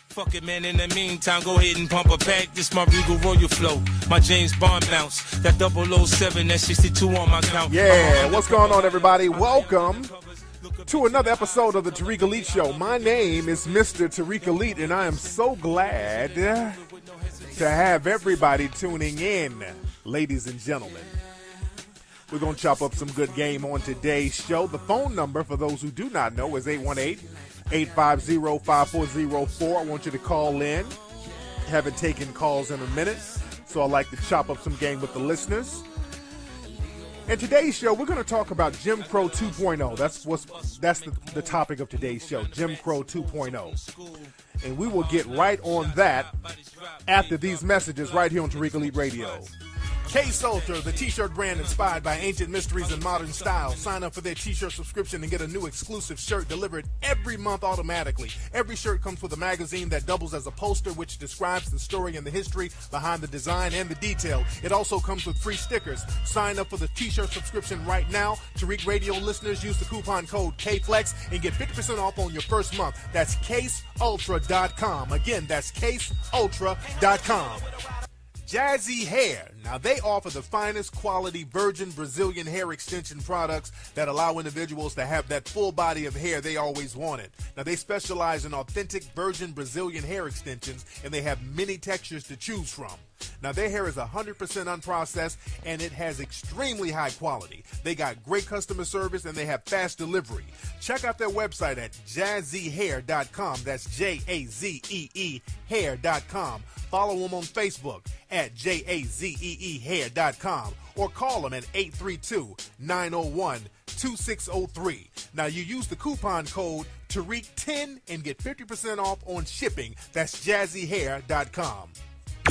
Fuck it, man, in the meantime, go ahead and pump a pack. This my Regal Royal flow, my James Bond bounce. That 007, that 62 on my count. Yeah, what's going on, everybody? Welcome to another episode of the Tariq Elite Show. My name is Mr. Tariq Elite, and I am so glad to have everybody tuning in, ladies and gentlemen. We're going to chop up some good game on today's show. The phone number, for those who do not know, is 818-850-5404. I want you to call in. Haven't taken calls in a minute, so I'd like to chop up some game with the listeners. And today's show, we're going to talk about Jim Crow 2.0. That's the topic of today's show, Jim Crow 2.0. And we will get right on that after these messages right here on Tariq Elite Radio. Casebolt, the t-shirt brand inspired by ancient mysteries and modern style. Sign up for their t-shirt subscription and get a new exclusive shirt delivered every month automatically. Every shirt comes with a magazine that doubles as a poster, which describes the story and the history behind the design and the detail. It also comes with free stickers. Sign up for the t-shirt subscription right now. Tariq Radio listeners, use the coupon code KFLEX and get 50% off on your first month. That's CaseUltra.com. Again, that's CaseUltra.com. Jazzy Hair. Now, they offer the finest quality virgin Brazilian hair extension products that allow individuals to have that full body of hair they always wanted. Now, they specialize in authentic virgin Brazilian hair extensions, and they have many textures to choose from. Now, their hair is 100% unprocessed, and it has extremely high quality. They got great customer service, and they have fast delivery. Check out their website at jazzeehair.com. That's Jazee hair.com. Follow them on Facebook at JAZEE-hair.com or call them at 832-901-2603. Now, you use the coupon code Tariq10 and get 50% off on shipping. That's jazzeehair.com.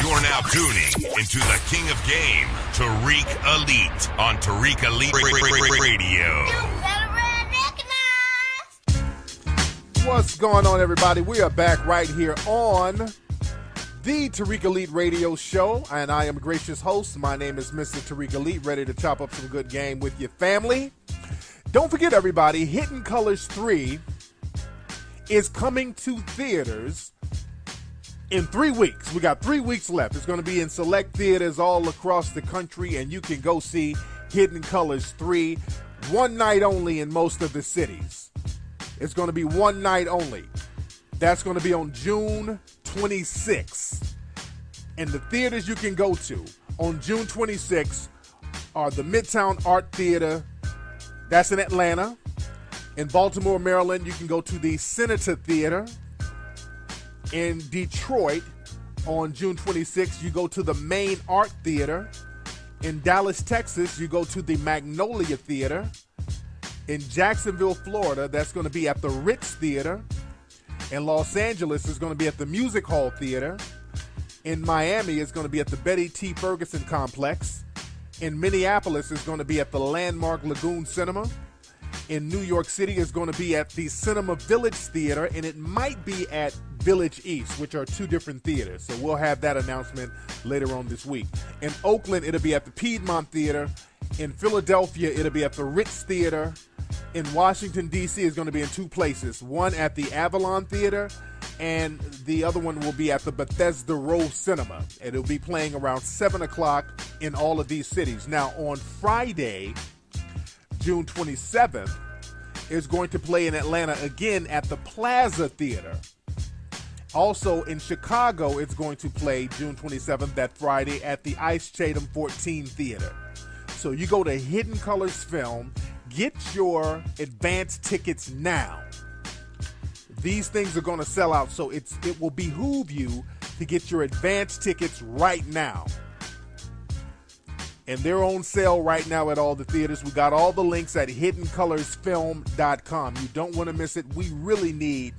You're now tuning into the king of game, Tariq Elite, on Tariq Elite Radio. You better recognize. What's going on, everybody? We are back right here on the Tariq Elite Radio Show, and I am a gracious host. My name is Mr. Tariq Elite, ready to chop up some good game with your family. Don't forget, everybody, Hidden Colors 3 is coming to theaters in 3 weeks. We got 3 weeks left. It's going to be in select theaters all across the country, and you can go see Hidden Colors 3 one night only in most of the cities. It's going to be one night only. That's going to be on June 26th. And the theaters you can go to on June 26th are the Midtown Art Theater. That's in Atlanta. In Baltimore, Maryland, you can go to the Senator Theater. In Detroit, on June 26th, you go to the Main Art Theater. In Dallas, Texas, you go to the Magnolia Theater. In Jacksonville, Florida, that's going to be at the Ritz Theater. In Los Angeles, it's going to be at the Music Hall Theater. In Miami, it's going to be at the Betty T. Ferguson Complex. In Minneapolis, it's going to be at the Landmark Lagoon Cinema. In New York City, it's going to be at the Cinema Village Theater, and it might be at Village East, which are two different theaters. So we'll have that announcement later on this week. In Oakland, it'll be at the Piedmont Theater. In Philadelphia, it'll be at the Ritz Theater. In Washington, D.C., is going to be in two places. One at the Avalon Theater, and the other one will be at the Bethesda Row Cinema. And it'll be playing around 7 o'clock in all of these cities. Now, on Friday, June 27th, is going to play in Atlanta again at the Plaza Theater. Also in Chicago, it's going to play June 27th, that Friday, at the Ice Chatham 14 Theater. So you go to Hidden Colors Film, get your advance tickets now. These things are going to sell out, so it will behoove you to get your advance tickets right now. And they're on sale right now at all the theaters. We got all the links at hiddencolorsfilm.com. You don't want to miss it. We really need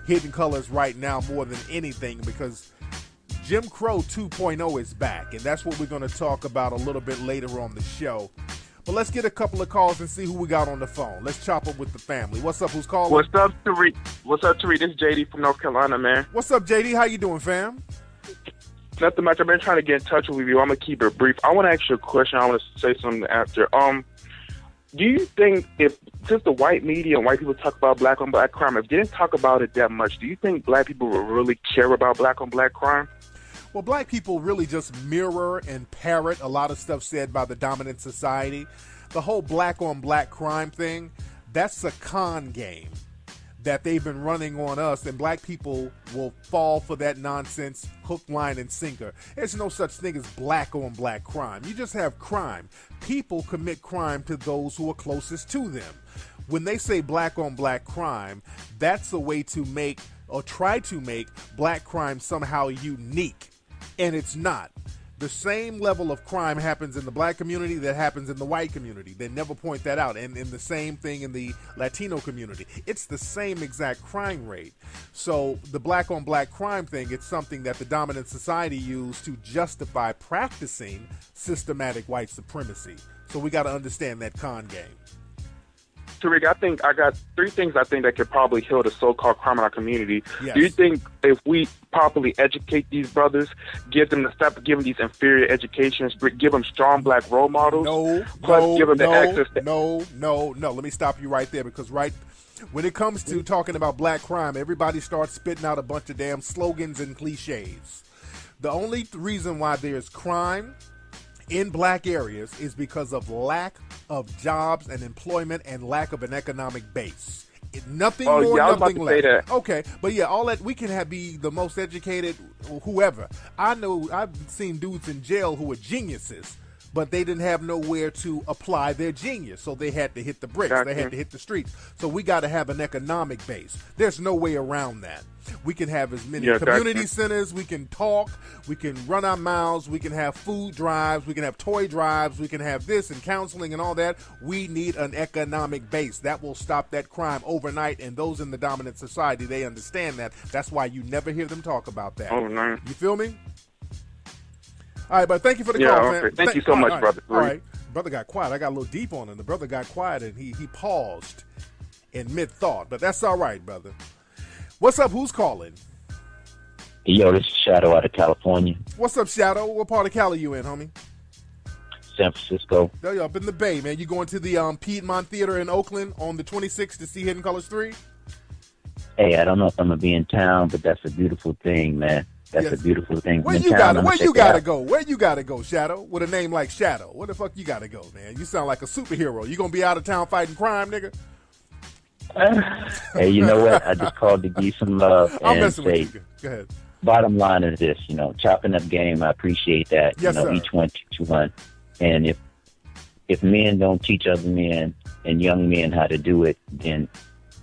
Hidden Colors right now more than anything, because Jim Crow 2.0 is back, and that's what we're going to talk about a little bit later on the show. But let's get a couple of calls and see who we got on the phone. Let's chop up with the family. What's up? Who's calling? What's up, Tariq? This is JD from North Carolina, man. What's up, JD? How you doing, fam? Nothing much. I've been trying to get in touch with you. I'm going to keep it brief. I want to ask you a question. I want to say something after. do you think since the white media and white people talk about black on black crime, if they didn't talk about it that much, do you think black people would really care about black on black crime? Well, black people really just mirror and parrot a lot of stuff said by the dominant society. The whole black on black crime thing, that's a con game that they've been running on us, and black people will fall for that nonsense hook, line, and sinker. There's no such thing as black on black crime. You just have crime. People commit crime to those who are closest to them. When they say black on black crime, that's a way to make or try to make black crime somehow unique, and it's not. The same level of crime happens in the black community that happens in the white community. They never point that out. And the same thing in the Latino community. It's the same exact crime rate. So the black on black crime thing, it's something that the dominant society used to justify practicing systematic white supremacy. So we got to understand that con game. Tariq, I think I got 3 things I think that could probably heal the so-called crime in our community. Yes. Do you think if we properly educate these brothers, give them the stop giving these inferior educations, give them strong black role models, give them the access to... No. Let me stop you right there, because when it comes to talking about black crime, everybody starts spitting out a bunch of damn slogans and cliches. The only reason why there's crime in black areas is because of lack of jobs and employment and lack of an economic base. Nothing more, nothing less. Okay, but yeah, all that we can be the most educated, whoever. I know I've seen dudes in jail who are geniuses, but they didn't have nowhere to apply their genius, so they had to hit the bricks. They had to hit the streets. So we got to have an economic base. There's no way around that. We can have as many community centers. We can talk. We can run our mouths. We can have food drives. We can have toy drives. We can have this and counseling and all that. We need an economic base. That will stop that crime overnight, and those in the dominant society, they understand that. That's why you never hear them talk about that. Oh, no. You feel me? All right, but thank you for the call, man. Thank you so much, brother. All right. Brother got quiet. I got a little deep on him. The brother got quiet, and he paused in mid-thought. But that's all right, brother. What's up? Who's calling? Yo, this is Shadow out of California. What's up, Shadow? What part of Cali you in, homie? San Francisco. Yo, up in the Bay, man. You going to the Piedmont Theater in Oakland on the 26th to see Hidden Colors 3? Hey, I don't know if I'm going to be in town, but that's a beautiful thing, man. That's a beautiful thing. Where you gotta go? Where you gotta go, Shadow? With a name like Shadow. Where the fuck you gotta go, man? You sound like a superhero. You gonna be out of town fighting crime, nigga? Hey, you know what? I just called to give you some love and say, go ahead. Bottom line is this, chopping up game, I appreciate that. Yes, sir. Each one teach one. And if men don't teach other men and young men how to do it, then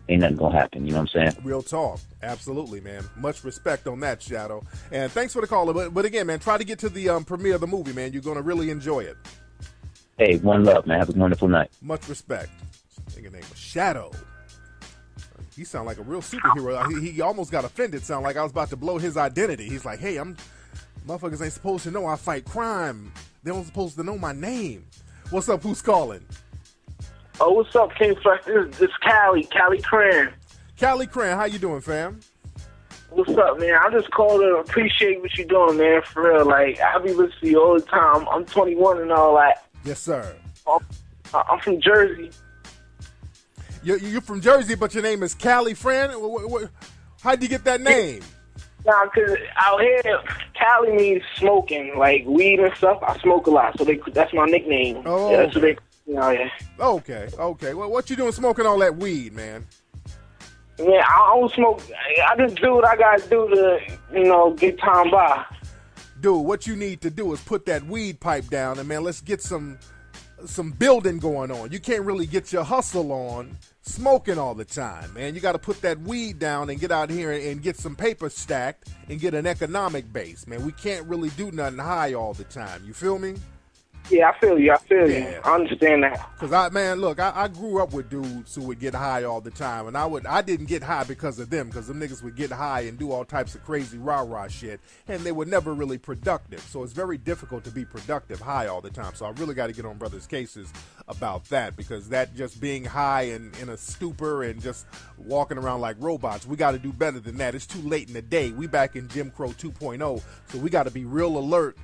ain't nothing gonna happen. You know what I'm saying? Real talk. Absolutely, man. Much respect on that, Shadow. And thanks for the call. But again, man, try to get to the premiere of the movie, man. You're gonna really enjoy it. Hey, one love, man. Have a wonderful night. Much respect. Nigga name was Shadow. He sound like a real superhero. He almost got offended. Sound like I was about to blow his identity. He's like, hey, motherfuckers ain't supposed to know I fight crime. They don't supposed to know my name. What's up? Who's calling? Oh, what's up, King Fresh? This Cali Cran. Cali Cran, how you doing, fam? What's up, man? I just called to appreciate what you're doing, man, for real. Like, I be listening to you all the time. I'm 21 and all that. Yes, sir. I'm from Jersey. You're from Jersey, but your name is Cali Fran? How'd you get that name? Nah, because out here, Cali means smoking, like weed and stuff. I smoke a lot, so that's my nickname. Oh, yeah, that's what yeah. Okay. Well, what you doing smoking all that weed, man? Man, I don't smoke. I just do what I got to do to, get time by. Dude, what you need to do is put that weed pipe down, and, man, let's get some building going on. You can't really get your hustle on smoking all the time, man. You got to put that weed down and get out here and get some paper stacked and get an economic base, man. We can't really do nothing high all the time. You feel me? Yeah, I feel you. I understand that. Because, I grew up with dudes who would get high all the time, and I didn't get high because of them, because them niggas would get high and do all types of crazy rah-rah shit, and they were never really productive. So it's very difficult to be productive high all the time. So I really got to get on brothers' cases about that, because that just being high and in a stupor and just walking around like robots, we got to do better than that. It's too late in the day. We back in Jim Crow 2.0, so we got to be real alert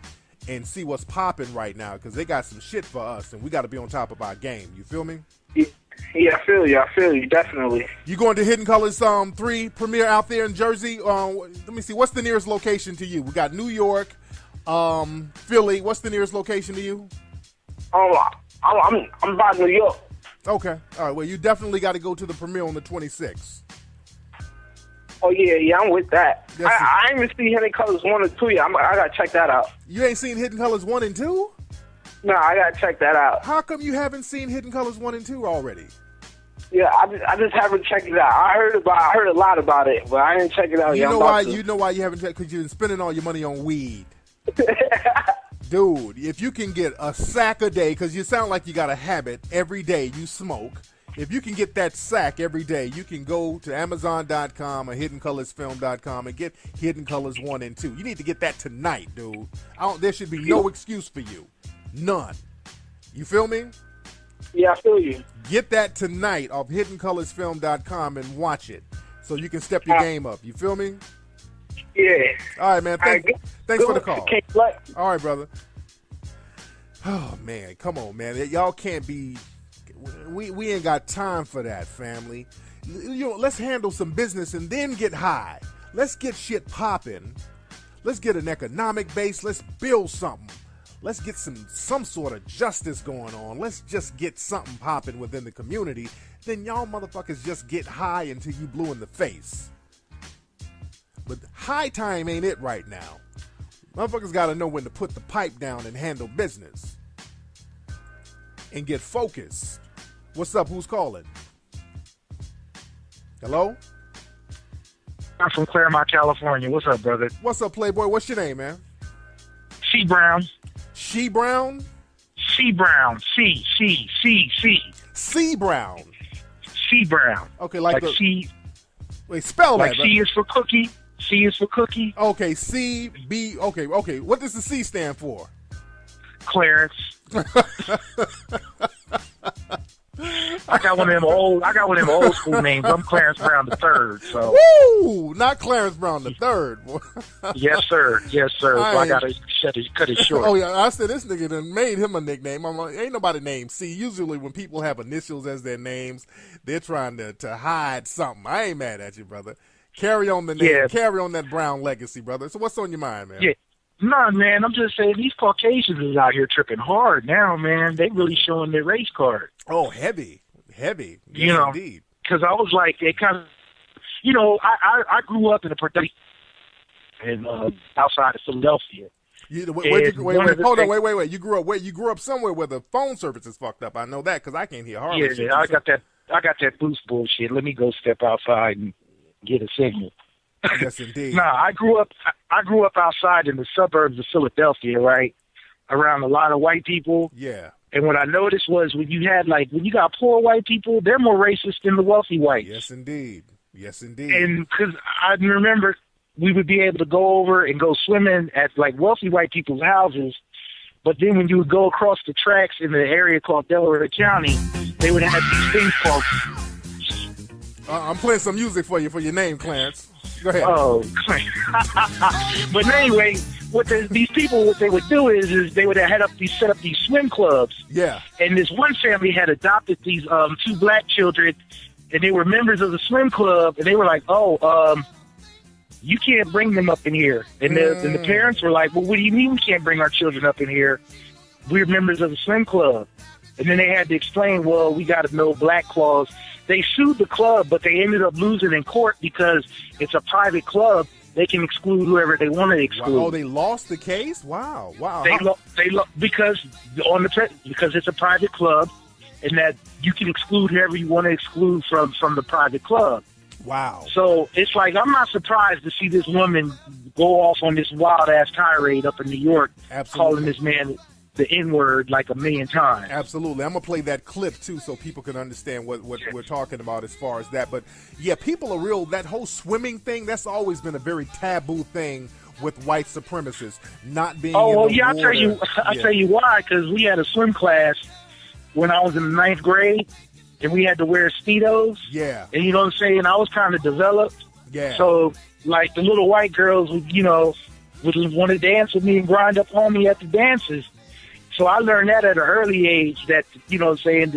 and see what's popping right now, because they got some shit for us, and we got to be on top of our game. You feel me? Yeah, I feel you, definitely. You going to Hidden Colors 3 premiere out there in Jersey? Let me see, what's the nearest location to you? We got New York, Philly. What's the nearest location to you? I'm by New York. Okay, all right. Well, you definitely got to go to the premiere on the 26th. Oh yeah, I'm with that. I ain't even seen Hidden Colors 1 or 2 yet. I gotta check that out. You ain't seen Hidden Colors 1 and 2? No, I gotta check that out. How come you haven't seen Hidden Colors 1 and 2 already? Yeah, I just haven't checked it out. I heard a lot about it, but I didn't check it out yet. You know why you haven't checked? Because you've been spending all your money on weed. Dude, if you can get a sack a day, because you sound like you got a habit, every day you smoke. If you can get that sack every day, you can go to Amazon.com or HiddenColorsFilm.com and get Hidden Colors 1 and 2. You need to get that tonight, dude. There should be no excuse for you. None. You feel me? Yeah, I feel you. Get that tonight off HiddenColorsFilm.com and watch it so you can step your game up. You feel me? Yeah. All right, man. Thanks for the call. All right, brother. Oh, man. Come on, man. Y'all can't be... We ain't got time for that, family. Let's handle some business and then get high. Let's get shit popping. Let's get an economic base. Let's build something. Let's get some sort of justice going on. Let's just get something popping within the community. Then y'all motherfuckers just get high until you blue in the face. But high time ain't it right now. Motherfuckers got to know when to put the pipe down and handle business. And get focused. What's up? Who's calling? Hello? I'm from Claremont, California. What's up, brother? What's up, Playboy? What's your name, man? C. Brown. She Brown? C. Brown. C. C. Brown. C. Brown. Okay, like C. Wait, spell like that. C is for cookie. C is for cookie. Okay, C, B. Okay. What does the C stand for? Clarence. I got one of them old school names. I'm Clarence Brown III. So. Woo! Not Clarence Brown III. Yes, sir. So I gotta cut it short. Oh yeah, I said this nigga done made him a nickname. I'm like, ain't nobody named C. Usually when people have initials as their names, they're trying to hide something. I ain't mad at you, brother. Carry on the name. Yeah. Carry on that Brown legacy, brother. So what's on your mind, man? Yeah. No, man, I'm just saying these Caucasians is out here tripping hard now, man. They really showing their race card. Oh, heavy. Yes, you know, indeed. Because I was like, they kind of, you know, I grew up in a production and outside of Philadelphia. Wait. You grew up somewhere where the phone service is fucked up. I know that because I can't hear hardly. Yeah, I got that boost bullshit. Let me go step outside and get a signal. Yes, indeed. Nah, I grew up outside in the suburbs of Philadelphia, right, around a lot of white people. Yeah. And what I noticed was when you got poor white people, they're more racist than the wealthy whites. Yes, indeed. And because I remember we would be able to go over and go swimming at like wealthy white people's houses, but then when you would go across the tracks in the area called Delaware County, they would have these things called. I'm playing some music for your name, Clarence. Go ahead. Oh, but anyway, these people, what they would do is they would set up these swim clubs. Yeah. And this one family had adopted these 2 black children, and they were members of the swim club, and they were like, you can't bring them up in here. And the parents were like, well, what do you mean we can't bring our children up in here? We're members of the swim club. And then they had to explain, well, we got a no black clause. They sued the club, but they ended up losing in court because it's a private club. They can exclude whoever they want to exclude. Oh, they lost the case? Wow. Because it's a private club, and that you can exclude whoever you want to exclude from the private club. Wow. So it's like, I'm not surprised to see this woman go off on this wild-ass tirade up in New York, calling this man the N-word like 1,000,000 times. Absolutely. I'm going to play that clip, too, so people can understand what we're talking about as far as that. But, yeah, people are real. That whole swimming thing, that's always been a very taboo thing with white supremacists, not being in the water. I'll tell you why, because we had a swim class when I was in the 9th grade, and we had to wear Speedos. Yeah. And you know what I'm saying? I was kind of developed. Yeah. So, like, the little white girls would, would want to dance with me and grind up on me at the dances. So I learned that at an early age that, you know what I'm saying,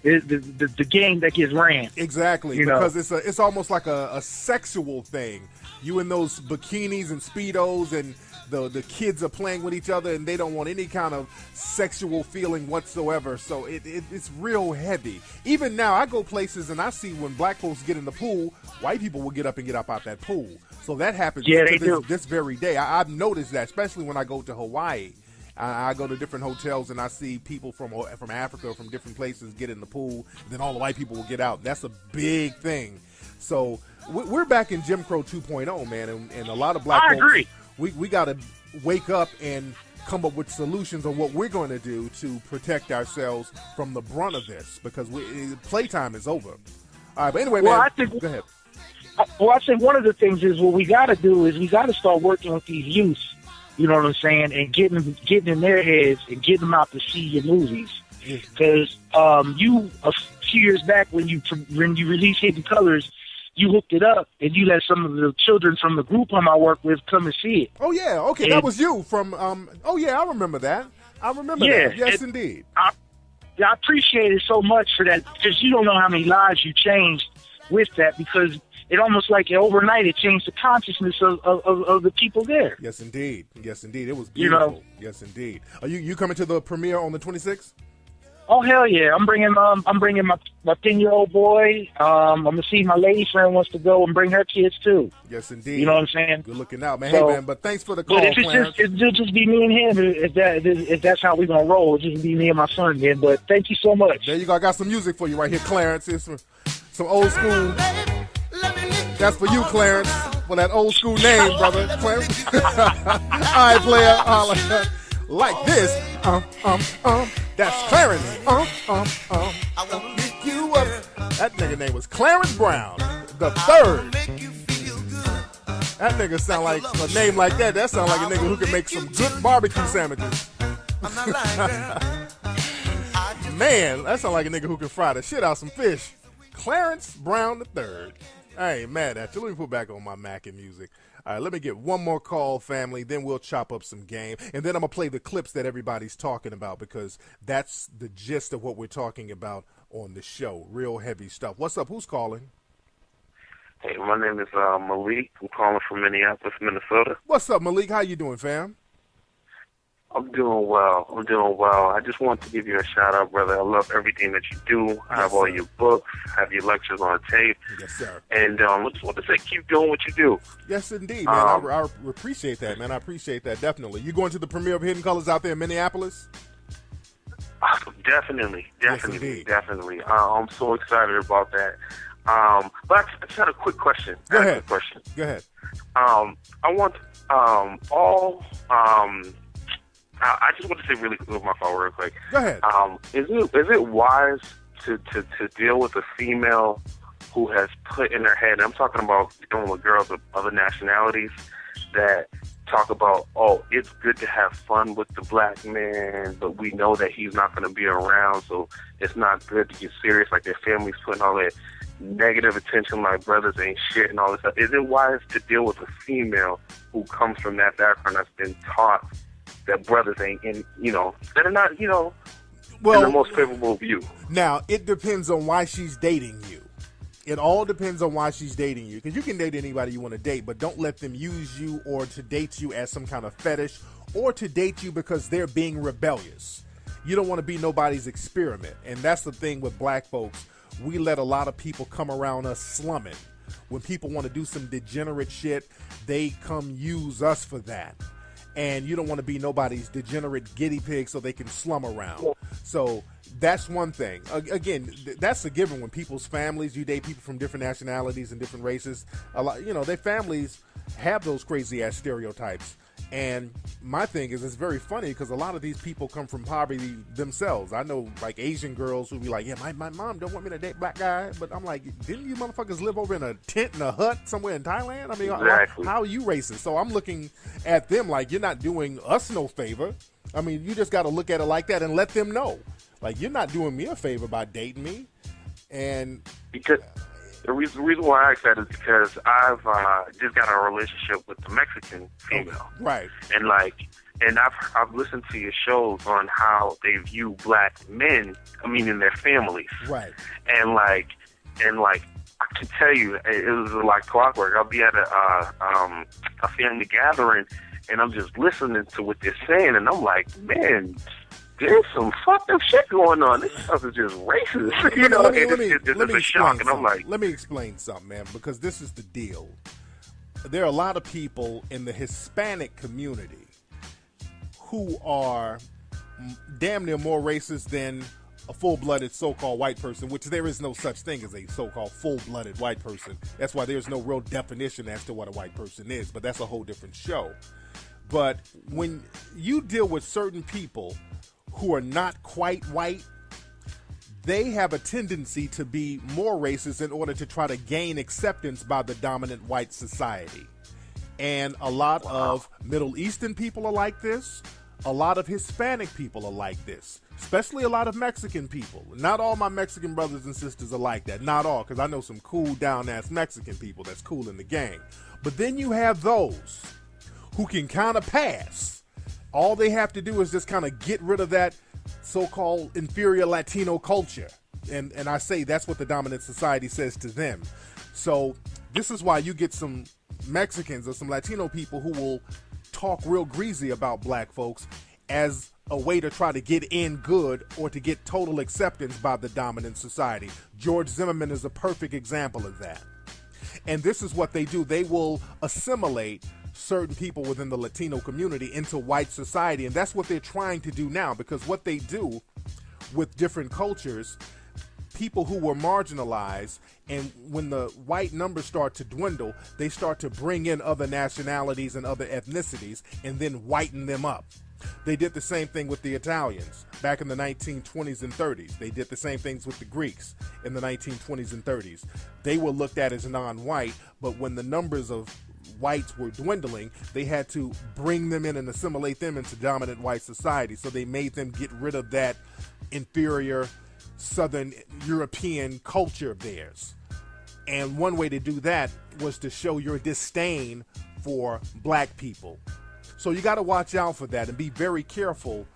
the game that gets ran. Exactly, because it's almost like a sexual thing. You in those bikinis and Speedos, and the kids are playing with each other, and they don't want any kind of sexual feeling whatsoever. So it's real heavy. Even now, I go places and I see when black folks get in the pool, white people will get up and get up out that pool. So that happens this very day. I've noticed that, especially when I go to Hawaii. I go to different hotels and I see people from Africa or from different places get in the pool. Then all the white people will get out. That's a big thing. So we're back in Jim Crow 2.0, man, and a lot of black folks. I agree. We got to wake up and come up with solutions on what we're going to do to protect ourselves from the brunt of this, because playtime is over. All right, but anyway, go ahead. Well, I think one of the things is what we got to do is we got to start working with these youths. You know what I'm saying? And getting in their heads and getting them out to see your movies. Because you a few years back when you released Hidden Colors, you hooked it up and you let some of the children from the group I work with come and see it. Oh yeah, okay, and that was you from. Oh yeah, I remember that. That. Yes, indeed. I appreciate it so much for that, because you don't know how many lives you changed with that, because it almost like overnight it changed the consciousness of the people there. Yes, indeed. Yes, indeed. It was beautiful. You know? Yes, indeed. Are you coming to the premiere on the 26th? Oh hell yeah! I'm bringing my 10-year-old boy. I'm gonna see my lady friend wants to go and bring her kids too. Yes, indeed. You know what I'm saying? Good looking out, man. So, hey man, but thanks for the call, Clarence. It'll just be me and him. If that's how we're gonna roll, it'll just be me and my son, man. But thank you so much. There you go. I got some music for you right here, Clarence. It's some old school. That's for you, Clarence, for that old school name, brother. Clarence. All right, player. Like this. That's Clarence. I won't pick you up. That nigga name was Clarence Brown, the third. That nigga sound like a name like that. That sound like a nigga who can make some good barbecue sandwiches. Man, that sound like a nigga who can fry the shit out some fish. Clarence Brown the third. I ain't mad at you. Let me put back on my Mac and music. All right, let me get one more call, family. Then we'll chop up some game. And then I'm going to play the clips that everybody's talking about, because that's the gist of what we're talking about on the show. Real heavy stuff. What's up? Who's calling? Hey, my name is Malik. I'm calling from Minneapolis, Minnesota. What's up, Malik? How you doing, fam? I'm doing well. I just want to give you a shout-out, brother. I love everything that you do. I have all your books, have your lectures on tape. Yes, sir. And I just want to say, keep doing what you do. Yes, indeed, man. I appreciate that, man. I appreciate that, definitely. You going to the premiere of Hidden Colors out there in Minneapolis? Definitely. Yes, definitely. I'm so excited about that. But I just had a quick question. Go ahead. I want I just want to say really quick with my phone real quick. Go ahead. Is it wise to deal with a female who has put in her head, and I'm talking about dealing with girls of other nationalities that talk about, oh, it's good to have fun with the black man, but we know that he's not going to be around, so it's not good to get serious, like their family's putting all that negative attention, like brothers ain't shit and all this stuff. Is it wise to deal with a female who comes from that background that's been taught that brothers ain't in, that are not, in the most favorable view? Now, it depends on why she's dating you. It all depends on why she's dating you. Because you can date anybody you want to date, but don't let them use you or to date you as some kind of fetish, or to date you because they're being rebellious. You don't want to be nobody's experiment. And that's the thing with black folks. We let a lot of people come around us slumming. When people want to do some degenerate shit, they come use us for that. And you don't want to be nobody's degenerate guinea pig so they can slum around. So that's one thing. Again, that's a given. When people's families, you date people from different nationalities and different races, a lot, their families have those crazy ass stereotypes. And my thing is, it's very funny because a lot of these people come from poverty themselves. I know like Asian girls who be like, yeah, my mom don't want me to date black guy. But I'm like, didn't you motherfuckers live over in a tent in a hut somewhere in Thailand? I mean, exactly. How are you racist? So I'm looking at them like, you're not doing us no favor. I mean, you just got to look at it like that and let them know. Like, you're not doing me a favor by dating me. And because The reason why I ask that is because I've just got a relationship with the Mexican female, right? And I've listened to your shows on how they view black men, in their families, right? And I can tell you, it was like clockwork. I'll be at a family gathering, and I'm just listening to what they're saying, and I'm like, man, there's some fucked up shit going on. This stuff is just racist. It's a shock, and I'm like, let me explain something, man, because this is the deal. There are a lot of people in the Hispanic community who are damn near more racist than a full-blooded so-called white person, which there is no such thing as a so-called full-blooded white person. That's why there's no real definition as to what a white person is, but that's a whole different show. But when you deal with certain people who are not quite white, they have a tendency to be more racist in order to try to gain acceptance by the dominant white society. And a lot of Middle Eastern people are like this. A lot of Hispanic people are like this, especially a lot of Mexican people. Not all my Mexican brothers and sisters are like that. Not all, because I know some cool down-ass Mexican people that's cool in the gang. But then you have those who can kind of pass. All they have to do is just kind of get rid of that so-called inferior Latino culture. And I say that's what the dominant society says to them. So this is why you get some Mexicans or some Latino people who will talk real greasy about black folks as a way to try to get in good or to get total acceptance by the dominant society. George Zimmerman is a perfect example of that. And this is what they do. They will assimilate certain people within the Latino community into white society. And that's what they're trying to do now, because what they do with different cultures, people who were marginalized, and when the white numbers start to dwindle, they start to bring in other nationalities and other ethnicities and then whiten them up. They did the same thing with the Italians back in the 1920s and 30s. They did the same things with the Greeks in the 1920s and 30s. They were looked at as non-white, but when the numbers of whites were dwindling, they had to bring them in and assimilate them into dominant white society. So they made them get rid of that inferior Southern European culture of theirs. And one way to do that was to show your disdain for black people. So you got to watch out for that and be very careful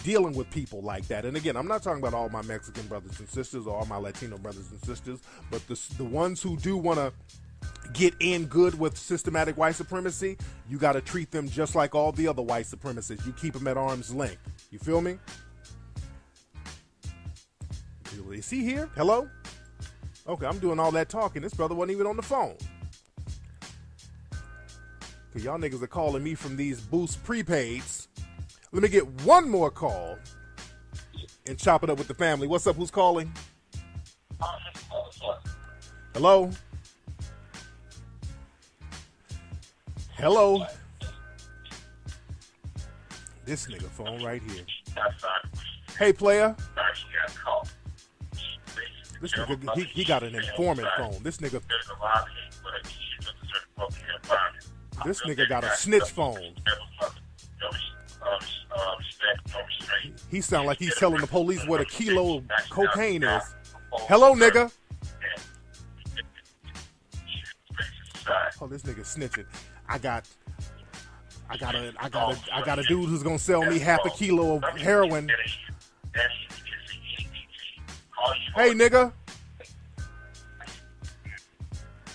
dealing with people like that. And again, I'm not talking about all my Mexican brothers and sisters or all my Latino brothers and sisters, but the ones who do want to get in good with systematic white supremacy, you got to treat them just like all the other white supremacists. You keep them at arm's length. You feel me? Is he here? Hello? Okay, I'm doing all that talking. This brother wasn't even on the phone. Okay, y'all niggas are calling me from these Boost prepaids. Let me get one more call and chop it up with the family. What's up? Who's calling? Hello? Hello? This nigga phone right here. Hey, player. This nigga, he got an informant phone. This nigga got a snitch phone. He sound like he's telling the police what a kilo of cocaine is. Hello, nigga. Oh, this nigga snitching. I got a dude who's gonna sell me half a kilo of heroin. Hey, nigga.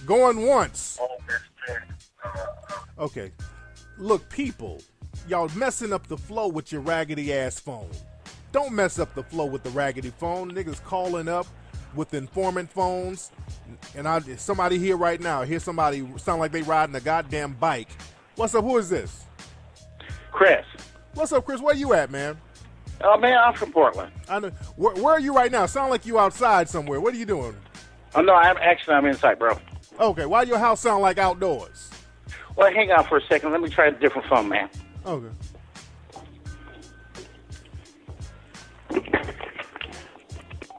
Going once. Okay. Look, people, y'all messing up the flow with your raggedy ass phone. Don't mess up the flow with the raggedy phone. Niggas calling up with informant phones. And somebody here right now, hear somebody sound like they riding a goddamn bike. What's up? Who is this? Chris. What's up, Chris? Where you at, man? Oh, man, I'm from Portland. I know. Where are you right now? Sound like you outside somewhere. What are you doing? Oh, no, I'm inside, bro. Okay, why your house sound like outdoors? Well, hang on for a second. Let me try a different phone, man. Okay.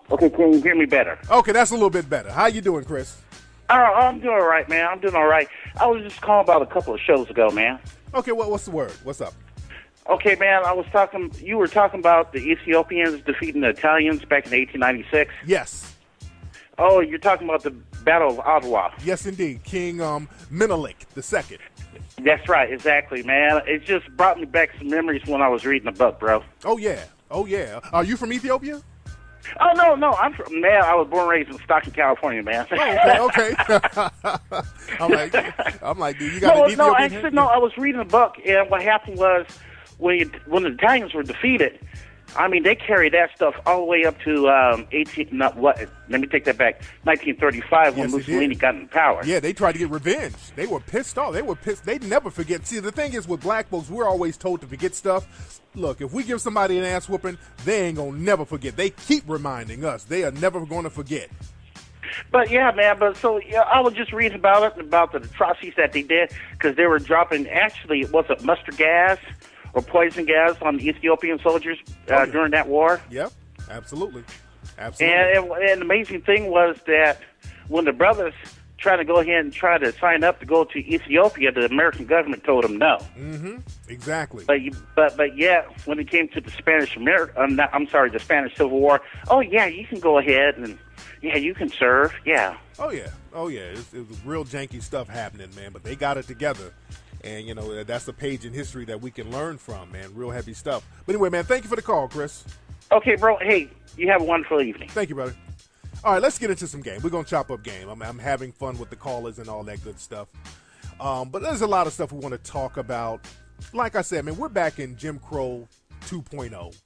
Okay, can you hear me better? Okay, that's a little bit better. How you doing, Chris? I'm doing all right, man. I'm doing all right. I was just calling about a couple of shows ago, man. Okay, what's the word? What's up? Okay, man, you were talking about the Ethiopians defeating the Italians back in 1896? Yes. Oh, you're talking about the Battle of Ottawa. Yes, indeed. King Menelik II. That's right, exactly, man. It just brought me back some memories when I was reading the book, bro. Oh, yeah. Oh, yeah. Are you from Ethiopia? Oh, no. I'm from, man, I was born and raised in Stockton, California, man. Oh, okay. I'm like, dude, you got an Ethiopian? No, I was reading the book, and what happened was when the Italians were defeated, I mean, they carried that stuff all the way up to let me take that back, 1935 when Mussolini got in power. Yeah, they tried to get revenge. They were pissed off. They were pissed. They'd never forget. See, the thing is with black folks, we're always told to forget stuff. Look, if we give somebody an ass whooping, they ain't going to never forget. They keep reminding us. They are never going to forget. But, yeah, man, I was just reading about it, about the atrocities that they did, because they were dropping, actually, was it mustard gas or poison gas on the Ethiopian soldiers during that war? Yep, absolutely. And the amazing thing was that when the brothers tried to go ahead and try to sign up to go to Ethiopia, the American government told them no. Mm-hmm. Exactly. But yeah, when it came to the the Spanish Civil War, oh yeah, you can go ahead and yeah, you can serve. Yeah. Oh yeah. It was real janky stuff happening, man. But they got it together. And, you know, that's a page in history that we can learn from, man. Real heavy stuff. But anyway, man, thank you for the call, Chris. Okay, bro. Hey, you have a wonderful evening. Thank you, brother. All right, let's get into some game. We're going to chop up game. I'm having fun with the callers and all that good stuff. But there's a lot of stuff we want to talk about. Like I said, man, we're back in Jim Crow 2.0.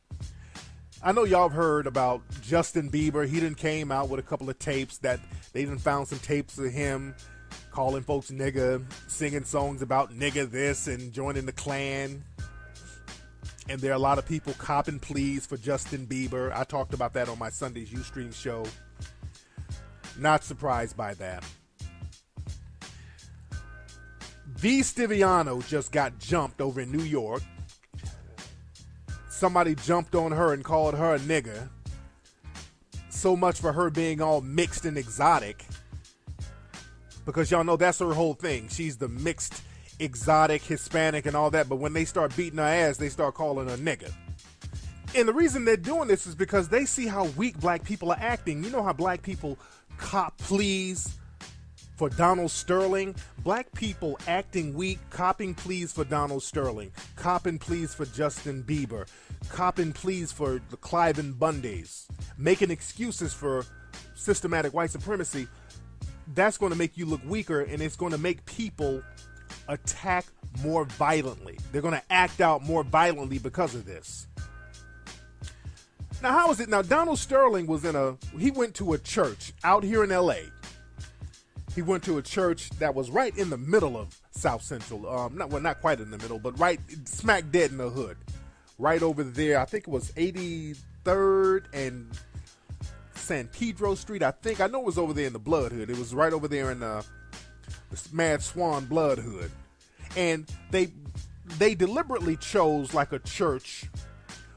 I know y'all have heard about Justin Bieber. He done came out with a couple of tapes that they done found some tapes of him calling folks nigga, singing songs about nigga this and joining the Klan. And there are a lot of people copping pleas for Justin Bieber. I talked about that on my Sunday's Ustream show. Not surprised by that. V. Stiviano just got jumped over in New York. Somebody jumped on her and called her a nigger. So much for her being all mixed and exotic. Because y'all know that's her whole thing. She's the mixed, exotic, Hispanic, and all that. But when they start beating her ass, they start calling her nigger. And the reason they're doing this is because they see how weak black people are acting. You know how black people cop pleas for Donald Sterling? Black people acting weak, copping pleas for Donald Sterling, copping pleas for Justin Bieber, copping pleas for the Cliven Bundys, making excuses for systematic white supremacy. That's going to make you look weaker, and it's going to make people attack more violently. They're going to act out more violently because of this. Now, how is it? Now, Donald Sterling he went to a church out here in L.A. He went to a church that was right in the middle of South Central. Not quite in the middle, but right smack dead in the hood. Right over there, I think it was 83rd and San Pedro Street, I think. I know it was over there in the Blood Hood. It was right over there in the Mad Swan Blood Hood. And they deliberately chose like a church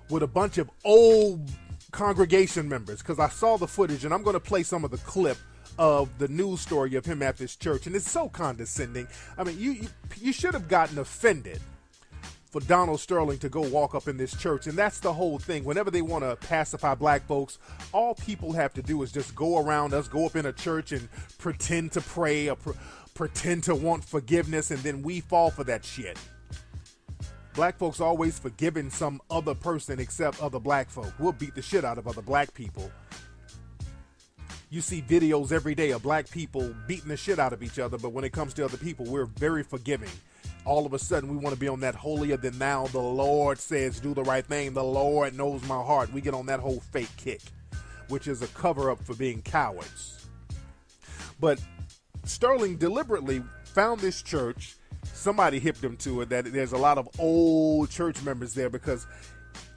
with a bunch of old congregation members, because I saw the footage, and I'm going to play some of the clip of the news story of him at this church, and it's so condescending. I mean, you should have gotten offended for Donald Sterling to go walk up in this church, and that's the whole thing. Whenever they want to pacify black folks, all people have to do is just go around us, go up in a church and pretend to pray or pretend to want forgiveness, and then we fall for that shit. Black folks always forgiving some other person except other black folk. We'll beat the shit out of other black people. You see videos every day of black people beating the shit out of each other, but when it comes to other people, we're very forgiving. All of a sudden, we want to be on that holier than thou. The Lord says, do the right thing. The Lord knows my heart. We get on that whole fake kick, which is a cover-up for being cowards. But Sterling deliberately found this church. Somebody hipped him to it, that there's a lot of old church members there, because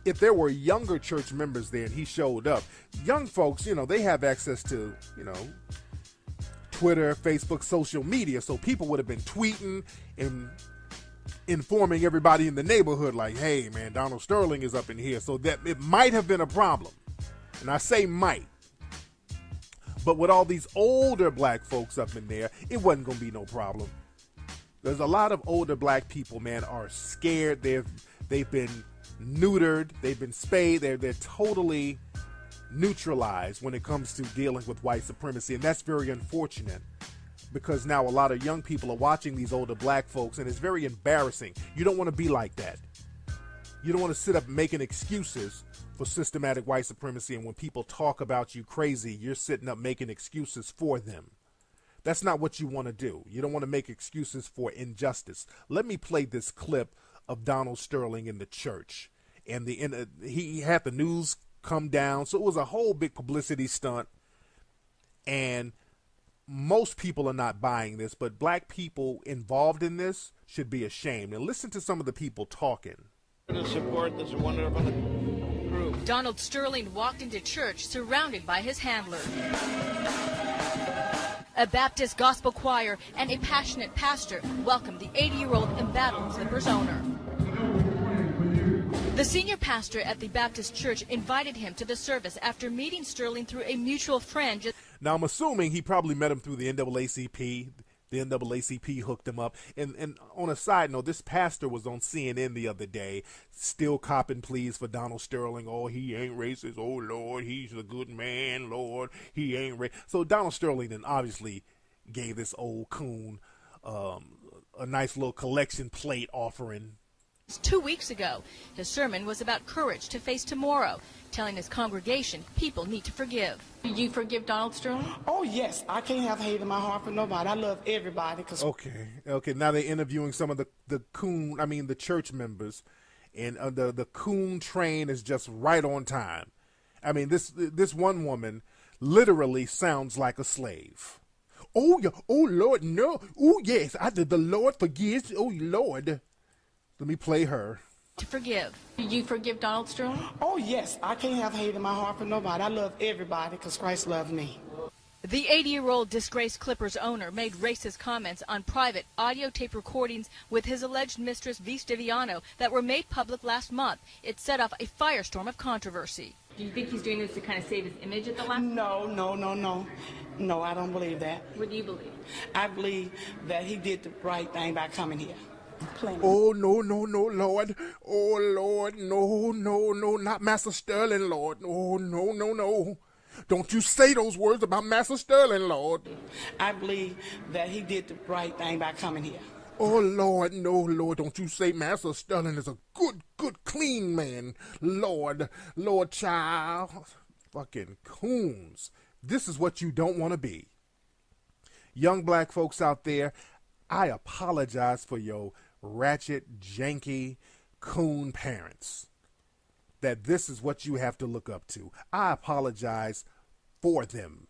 if there were younger church members there and he showed up, young folks, they have access to, Twitter, Facebook, social media. So people would have been tweeting and informing everybody in the neighborhood like, hey, man, Donald Sterling is up in here. So that it might have been a problem. And I say might. But with all these older black folks up in there, it wasn't going to be no problem. There's a lot of older black people, man, are scared. They've been neutered. They've been spayed. They're totally neutralized when it comes to dealing with white supremacy. And that's very unfortunate, because now a lot of young people are watching these older black folks, and it's very embarrassing. You don't want to be like that. You don't want to sit up making excuses for systematic white supremacy, and when people talk about you crazy, you're sitting up making excuses for them. That's not what you want to do. You don't want to make excuses for injustice. Let me play this clip of Donald Sterling in the church. And he had the news come down, so it was a whole big publicity stunt. And most people are not buying this, but black people involved in this should be ashamed. And listen to some of the people talking. The support that's a wonderful group. Donald Sterling walked into church surrounded by his handler, a Baptist gospel choir, and a passionate pastor welcomed the 80-year-old embattled Clippers owner. The senior pastor at the Baptist church invited him to the service after meeting Sterling through a mutual friend. Now, I'm assuming he probably met him through the NAACP. The NAACP hooked him up. And on a side note, this pastor was on CNN the other day, still copping pleas for Donald Sterling. Oh, he ain't racist. Oh, Lord, he's a good man. Lord, he ain't racist. So Donald Sterling then obviously gave this old coon a nice little collection plate offering. 2 weeks ago, his sermon was about courage to face tomorrow, telling his congregation people need to forgive. Do you forgive Donald Sterling? Oh, yes. I can't have hate in my heart for nobody. I love everybody. Okay. Now they're interviewing some of the church members, and the coon train is just right on time. I mean, this one woman literally sounds like a slave. Oh, yeah. Oh, Lord, no. Oh, yes. The Lord forgives. Oh, Lord. Let me play her. To forgive. Do you forgive Donald Sterling? Oh, yes. I can't have hate in my heart for nobody. I love everybody because Christ loved me. The 80-year-old disgraced Clippers owner made racist comments on private audio tape recordings with his alleged mistress, Vise Diviano, that were made public last month. It set off a firestorm of controversy. Do you think he's doing this to kind of save his image at the last? No. No, I don't believe that. What do you believe? I believe that he did the right thing by coming here. Oh, no, Lord. Oh, Lord, no, not Master Sterling, Lord. Oh, no. Don't you say those words about Master Sterling, Lord. I believe that he did the right thing by coming here. Oh, Lord, no, Lord, don't you say Master Sterling is a good, clean man. Lord, child. Fucking coons. This is what you don't want to be. Young black folks out there, I apologize for your ratchet, janky, coon parents, that this is what you have to look up to. I apologize for them.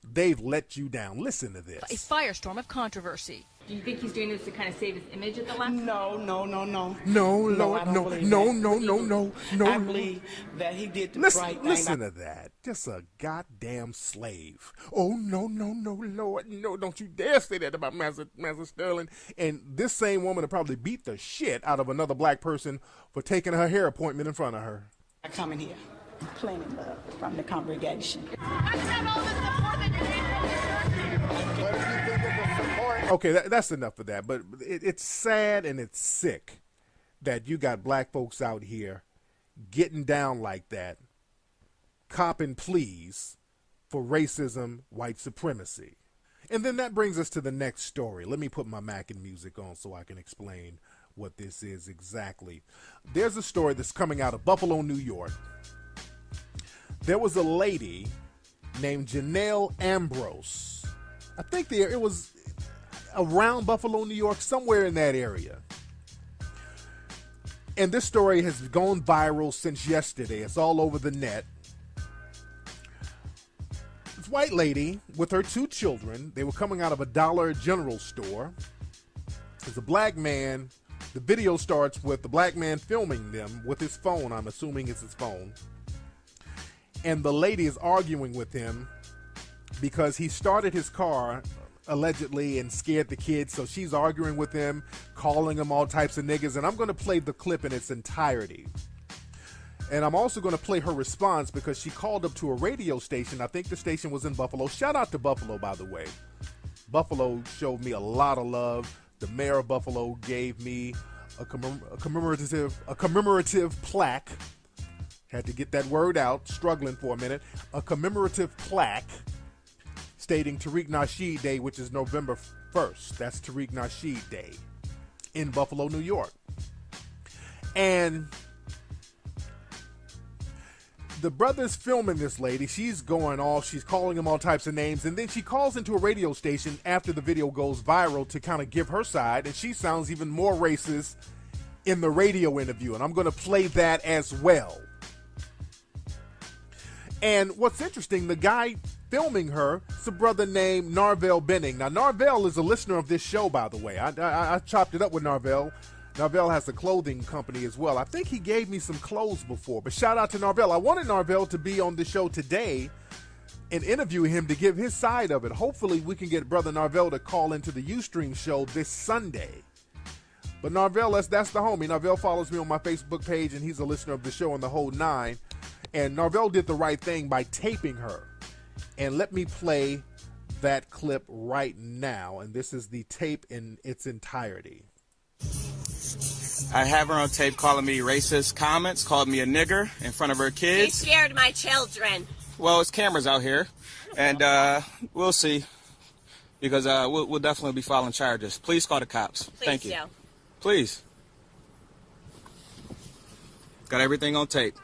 They've let you down. Listen to this. A firestorm of controversy. Do you think he's doing this to kind of save his image at the last? No. No, Lord, no. I believe that he did the right thing. Listen to that. Just a goddamn slave. Oh, no, Lord, no. Don't you dare say that about Master Sterling. And this same woman will probably beat the shit out of another black person for taking her hair appointment in front of her. I come in here. Plenty of love from the congregation. Okay, that's enough of that. But it's sad and it's sick that you got black folks out here getting down like that, copping pleas for racism, white supremacy. And then that brings us to the next story. Let me put my Mackin music on so I can explain what this is exactly. There's a story that's coming out of Buffalo, New York. There was a lady named Janelle Ambrose. I think it was around Buffalo, New York, somewhere in that area. And this story has gone viral since yesterday. It's all over the net. This white lady with her 2 children, they were coming out of a Dollar General store. There's a black man. The video starts with the black man filming them with his phone. I'm assuming it's his phone. And the lady is arguing with him because he started his car allegedly and scared the kids. So she's arguing with him, calling him all types of niggas. And I'm going to play the clip in its entirety. And I'm also going to play her response because she called up to a radio station. I think the station was in Buffalo. Shout out to Buffalo, by the way. Buffalo showed me a lot of love. The mayor of Buffalo gave me a commemorative plaque Had to get that word out, struggling for a minute. A commemorative plaque stating Tariq Nasheed Day, which is November 1st. That's Tariq Nasheed Day in Buffalo, New York. And the brother's filming this lady. She's going off. She's calling him all types of names. And then she calls into a radio station after the video goes viral to kind of give her side. And she sounds even more racist in the radio interview. And I'm going to play that as well. And what's interesting, the guy filming her is a brother named Narvell Benning. Now, Narvell is a listener of this show, by the way. I chopped it up with Narvell. Narvell has a clothing company as well. I think he gave me some clothes before. But shout out to Narvell. I wanted Narvell to be on the show today and interview him to give his side of it. Hopefully, we can get Brother Narvell to call into the Ustream show this Sunday. But Narvell, that's the homie. Narvell follows me on my Facebook page, and he's a listener of the show and the whole nine. And Narvell did the right thing by taping her. And let me play that clip right now. And this is the tape in its entirety. I have her on tape calling me racist comments, called me a nigger in front of her kids. You scared my children. Well, it's cameras out here. And we'll see. Because we'll definitely be filing charges. Please call the cops. Please Thank you. Do. Please. Got everything on tape.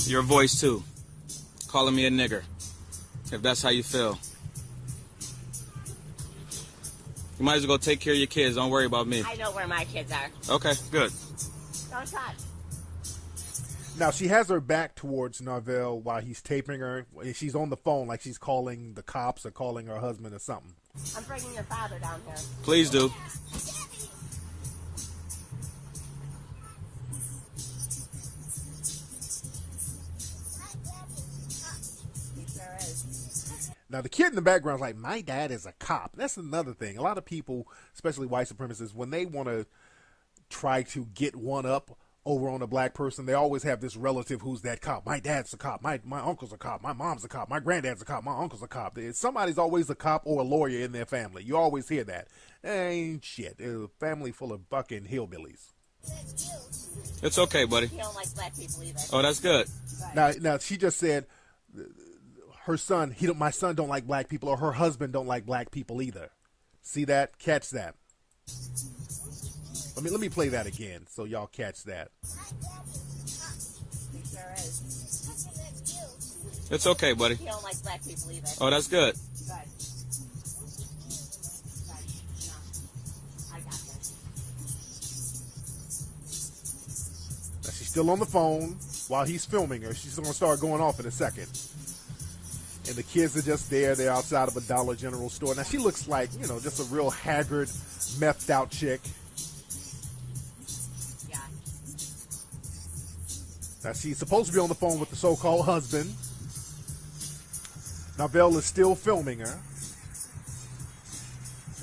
Your voice, too. Calling me a nigger. If that's how you feel. You might as well go take care of your kids. Don't worry about me. I know where my kids are. Okay, good. Don't touch. Now, she has her back towards Narvell while he's taping her. She's on the phone like she's calling the cops or calling her husband or something. I'm bringing your father down here. Please do. Now, the kid in the background is like, my dad is a cop. That's another thing. A lot of people, especially white supremacists, when they want to try to get one up over on a black person, they always have this relative who's that cop. My dad's a cop. My uncle's a cop. My mom's a cop. My granddad's a cop. My uncle's a cop. Somebody's always a cop or a lawyer in their family. You always hear that. Ain't shit. It's a family full of fucking hillbillies. It's okay, buddy. You don't like black people either. Oh, that's good. Now she just said her son, my son don't like black people, or her husband don't like black people either. See that? Catch that. Let me play that again so y'all catch that. It's okay, buddy. You don't like black people either. Oh, that's good. Now, she's still on the phone while he's filming her. She's going to start going off in a second. And the kids are just there. They're outside of a Dollar General store. Now, she looks like, just a real haggard, methed out chick. Yeah. Now, she's supposed to be on the phone with the so-called husband. Narvell is still filming her.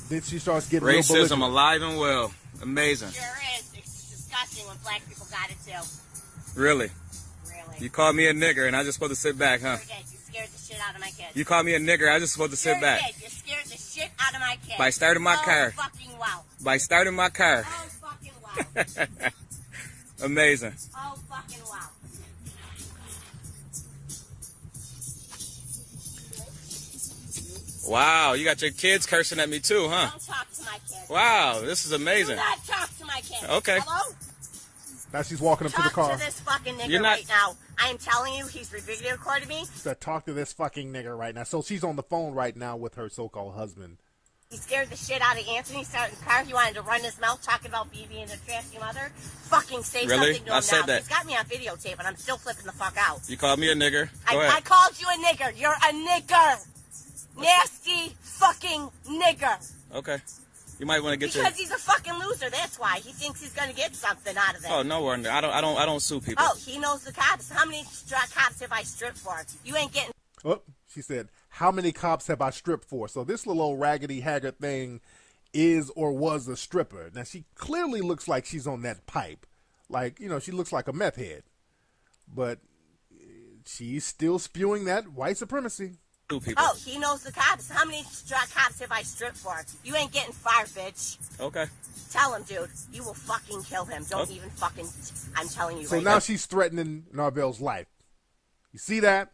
Then she starts getting real belligerent. Racism alive and well. Amazing. Sure is. It's disgusting when black people got it, too. Really? Really. You called me a nigger, and I just supposed to sit back, huh? Sure did. You scared the shit out of my kids. You called me a nigger, I just supposed to sit back. Did. You scared the shit out of my kids. By starting my car. Oh, fucking wow. By starting my car. Oh, fucking wow. Amazing. Oh, fucking wow. Wow, you got your kids cursing at me too, huh? Don't talk to my kids. Wow, this is amazing. Do not talk to my kids. Okay. Hello? Now she's walking up to the car. Talk to this fucking nigger right now. I am telling you, he's video recording me. She said, talk to this fucking nigger right now. So she's on the phone right now with her so-called husband. He scared the shit out of Anthony. Started in the car. He wanted to run his mouth talking about BB and the trashy mother. Fucking say Really? something to him I said now. that. He's got me on videotape, and I'm still flipping the fuck out. You called me a nigger. Go I ahead. called you a nigger. You're a nigger. Nasty fucking nigger. Okay. You might want to get because he's a fucking loser. That's why he thinks he's gonna get something out of it. Oh no, I don't sue people. Oh, he knows the cops. How many cops have I stripped for? You ain't getting. Oh, she said, how many cops have I stripped for? So this little old raggedy haggard thing is or was a stripper. Now she clearly looks like she's on that pipe, like she looks like a meth head, but she's still spewing that white supremacy. Oh, he knows the cops. How many cops have I stripped for? You ain't getting fired, bitch. Okay. Tell him, dude. You will fucking kill him. Don't even fucking... I'm telling you so right now now. she's threatening Narvell's life. You see that?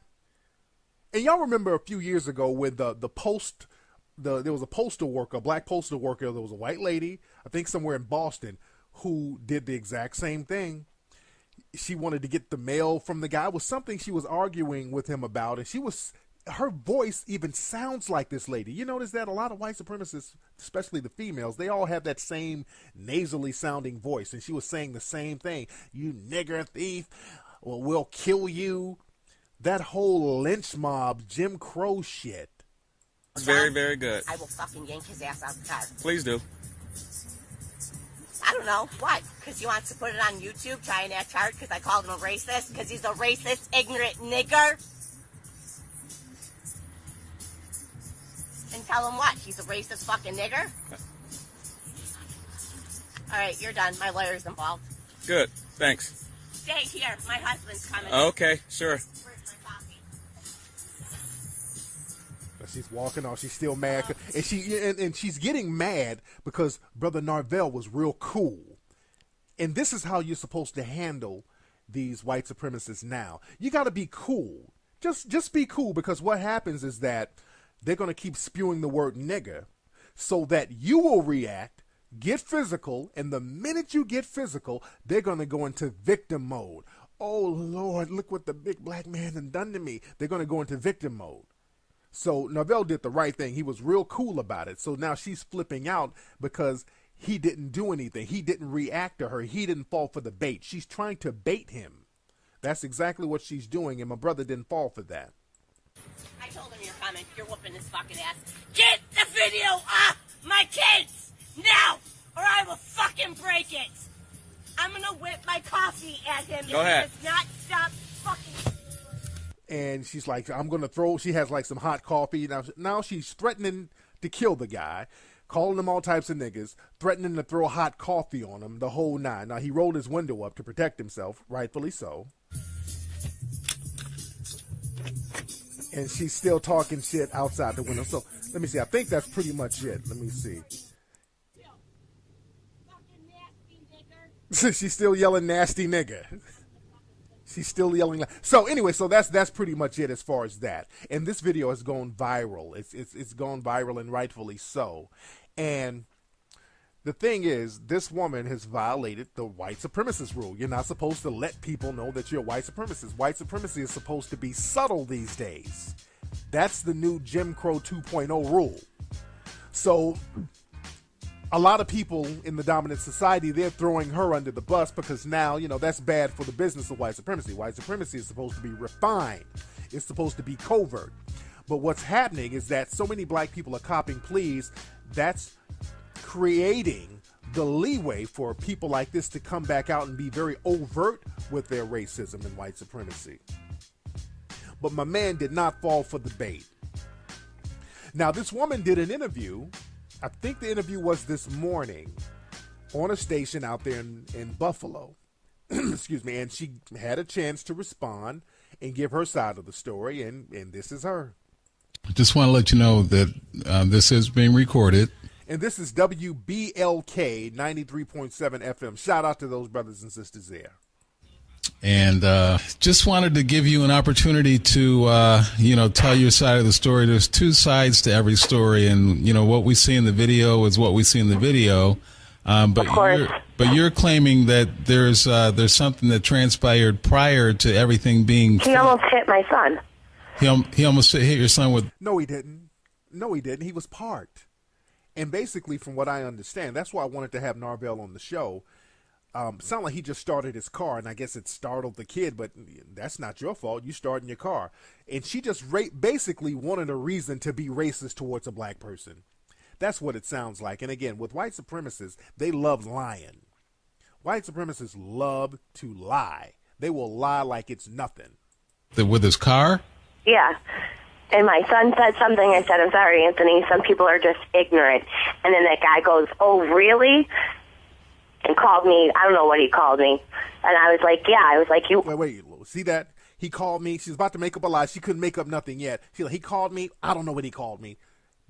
And y'all remember a few years ago when there was a postal worker, a black postal worker, there was a white lady, I think somewhere in Boston, who did the exact same thing. She wanted to get the mail from the guy. It was something she was arguing with him about, and her voice even sounds like this lady. You notice that a lot of white supremacists, especially the females, they all have that same nasally sounding voice, and she was saying the same thing. You nigger thief, well, we'll kill you. That whole lynch mob, Jim Crow shit. Very, very good. I will fucking yank his ass out the car. Please do. I don't know. What? Because he wants to put it on YouTube, try and act hard because I called him a racist? Because he's a racist, ignorant nigger? And tell him what? He's a racist fucking nigger? All right, you're done. My lawyer's involved. Good. Thanks. Stay here. My husband's coming. Okay, sure. She's walking off. She's still mad, and she's getting mad because Brother Narvell was real cool. And this is how you're supposed to handle these white supremacists now. You got to be cool. Just be cool, because what happens is that they're going to keep spewing the word nigger so that you will react, get physical, and the minute you get physical, they're going to go into victim mode. Oh, Lord, look what the big black man has done to me. They're going to go into victim mode. So Narvell did the right thing. He was real cool about it. So now she's flipping out because he didn't do anything. He didn't react to her. He didn't fall for the bait. She's trying to bait him. That's exactly what she's doing, and my brother didn't fall for that. I told him you're coming. You're whooping his fucking ass. Get the video off my kids now, or I will fucking break it. I'm gonna whip my coffee at him. Go ahead. He does not stop fucking... And she's like, I'm going to throw, she has like some hot coffee. Now she's threatening to kill the guy, calling him all types of niggas, threatening to throw hot coffee on him, the whole nine. Now he rolled his window up to protect himself, rightfully so. And she's still talking shit outside the window. So let me see. I think that's pretty much it. Let me see. She's still yelling nasty nigger. She's still yelling. So anyway, so that's pretty much it as far as that. And this video has gone viral. It's gone viral, and rightfully so. And the thing is, this woman has violated the white supremacist rule. You're not supposed to let people know that you're a white supremacist. White supremacy is supposed to be subtle these days. That's the new Jim Crow 2.0 rule. So a lot of people in the dominant society, they're throwing her under the bus because now, that's bad for the business of white supremacy. White supremacy is supposed to be refined. It's supposed to be covert. But what's happening is that so many black people are copping pleas. That's creating the leeway for people like this to come back out and be very overt with their racism and white supremacy. But my man did not fall for the bait. Now, this woman did an interview. I think the interview was this morning on a station out there in Buffalo. Excuse me. And she had a chance to respond and give her side of the story. And this is her. I just want to let you know that this is being recorded. And this is WBLK 93.7 FM. Shout out to those brothers and sisters there. And just wanted to give you an opportunity to, tell your side of the story. There's two sides to every story, and what we see in the video is what we see in the video. But you're claiming that there's something that transpired prior to everything being. He almost hit my son. He almost hit your son with. No, he didn't. He was parked, and basically, from what I understand, that's why I wanted to have Narvell on the show. Sound like he just started his car, and I guess it startled the kid, but that's not your fault. You started in your car. And she just basically wanted a reason to be racist towards a black person. That's what it sounds like. And again, with white supremacists, they love lying. White supremacists love to lie. They will lie like it's nothing. With his car? Yeah. And my son said something. I said, I'm sorry, Anthony. Some people are just ignorant. And then that guy goes, oh, really? And called me. I don't know what he called me. And I was like, yeah. I was like, you. Wait. See that? He called me. She's about to make up a lie. She couldn't make up nothing yet. He called me. I don't know what he called me.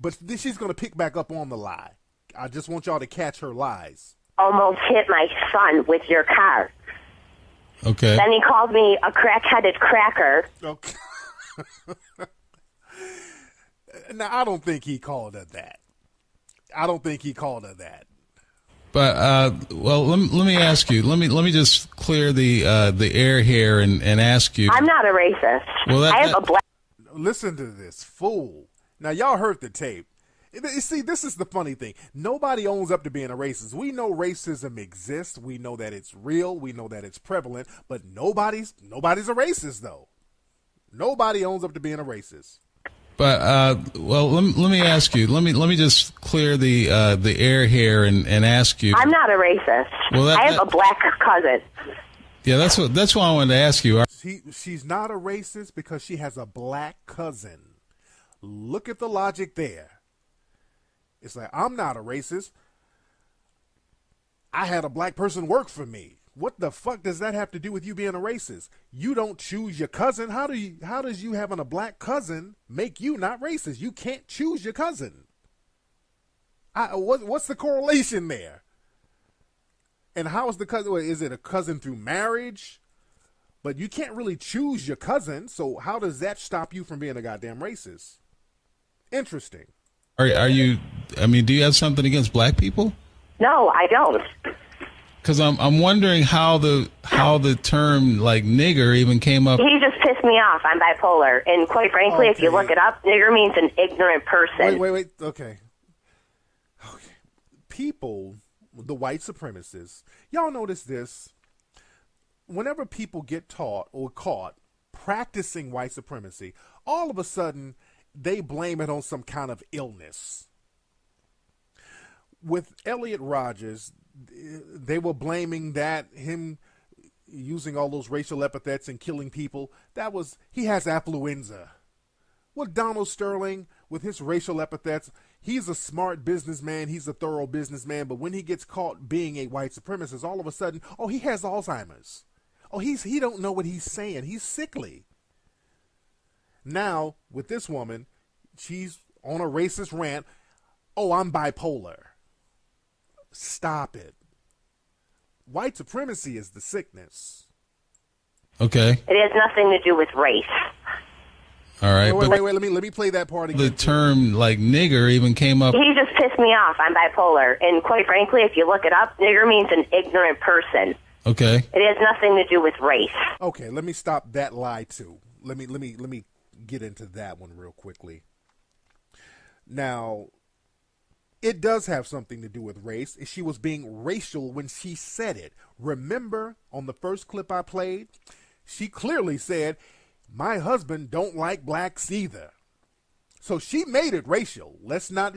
But then she's going to pick back up on the lie. I just want y'all to catch her lies. Almost hit my son with your car. Okay. Then he called me a crack-headed cracker. Okay. Now, I don't think he called her that. But well, let me ask you. Let me just clear the air here and ask you. I'm not a racist. Well, I have a black. Listen to this fool. Now, y'all heard the tape. You see, this is the funny thing. Nobody owns up to being a racist. We know racism exists. We know that it's real. We know that it's prevalent. But nobody's a racist, though. Nobody owns up to being a racist. But well, let me ask you. Let me just clear the air here and ask you. I'm not a racist. Well, I have a black cousin. Yeah, that's why I wanted to ask you. She's not a racist because she has a black cousin. Look at the logic there. It's like, I'm not a racist. I had a black person work for me. What the fuck does that have to do with you being a racist? You don't choose your cousin. How does you having a black cousin make you not racist? You can't choose your cousin. What's the correlation there? And how is the cousin? Is it a cousin through marriage? But you can't really choose your cousin. So how does that stop you from being a goddamn racist? Interesting. Are you? I mean, do you have something against black people? No, I don't. Because I'm wondering how the term like nigger even came up. He just pissed me off. I'm bipolar, and quite frankly, if you look it up, nigger means an ignorant person. Wait. Okay. People, the white supremacists, y'all notice this. Whenever people get taught or caught practicing white supremacy, all of a sudden they blame it on some kind of illness. With Elliot Rodgers, they were blaming that him using all those racial epithets and killing people. He has affluenza. With Donald Sterling, with his racial epithets, he's a smart businessman. He's a thorough businessman. But when he gets caught being a white supremacist, all of a sudden, he has Alzheimer's. He don't know what he's saying. He's sickly. Now, with this woman, she's on a racist rant. I'm bipolar. Stop it. White supremacy is the sickness. Okay. It has nothing to do with race. All right. Wait. Let me play that part again. The term like nigger even came up. He just pissed me off. I'm bipolar, and quite frankly, if you look it up, nigger means an ignorant person. Okay. It has nothing to do with race. Okay, let me stop that lie too. Let me get into that one real quickly. Now, it does have something to do with race. She was being racial when she said it. Remember on the first clip I played, she clearly said, "My husband don't like blacks either." So she made it racial.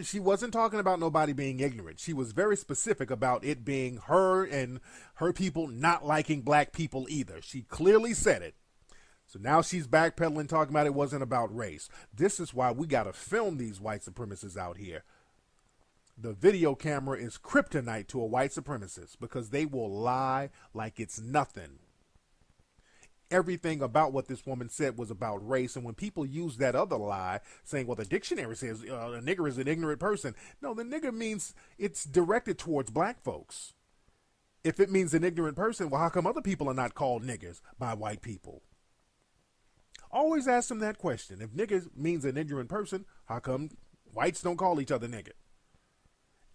She wasn't talking about nobody being ignorant. She was very specific about it being her and her people not liking black people either. She clearly said it. So now she's backpedaling, talking about it wasn't about race. This is why we got to film these white supremacists out here. The video camera is kryptonite to a white supremacist because they will lie like it's nothing. Everything about what this woman said was about race. And when people use that other lie, saying, well, the dictionary says a nigger is an ignorant person. No, the nigger means it's directed towards black folks. If it means an ignorant person, well, how come other people are not called niggers by white people? Always ask them that question. If nigger means an ignorant person, how come whites don't call each other nigger?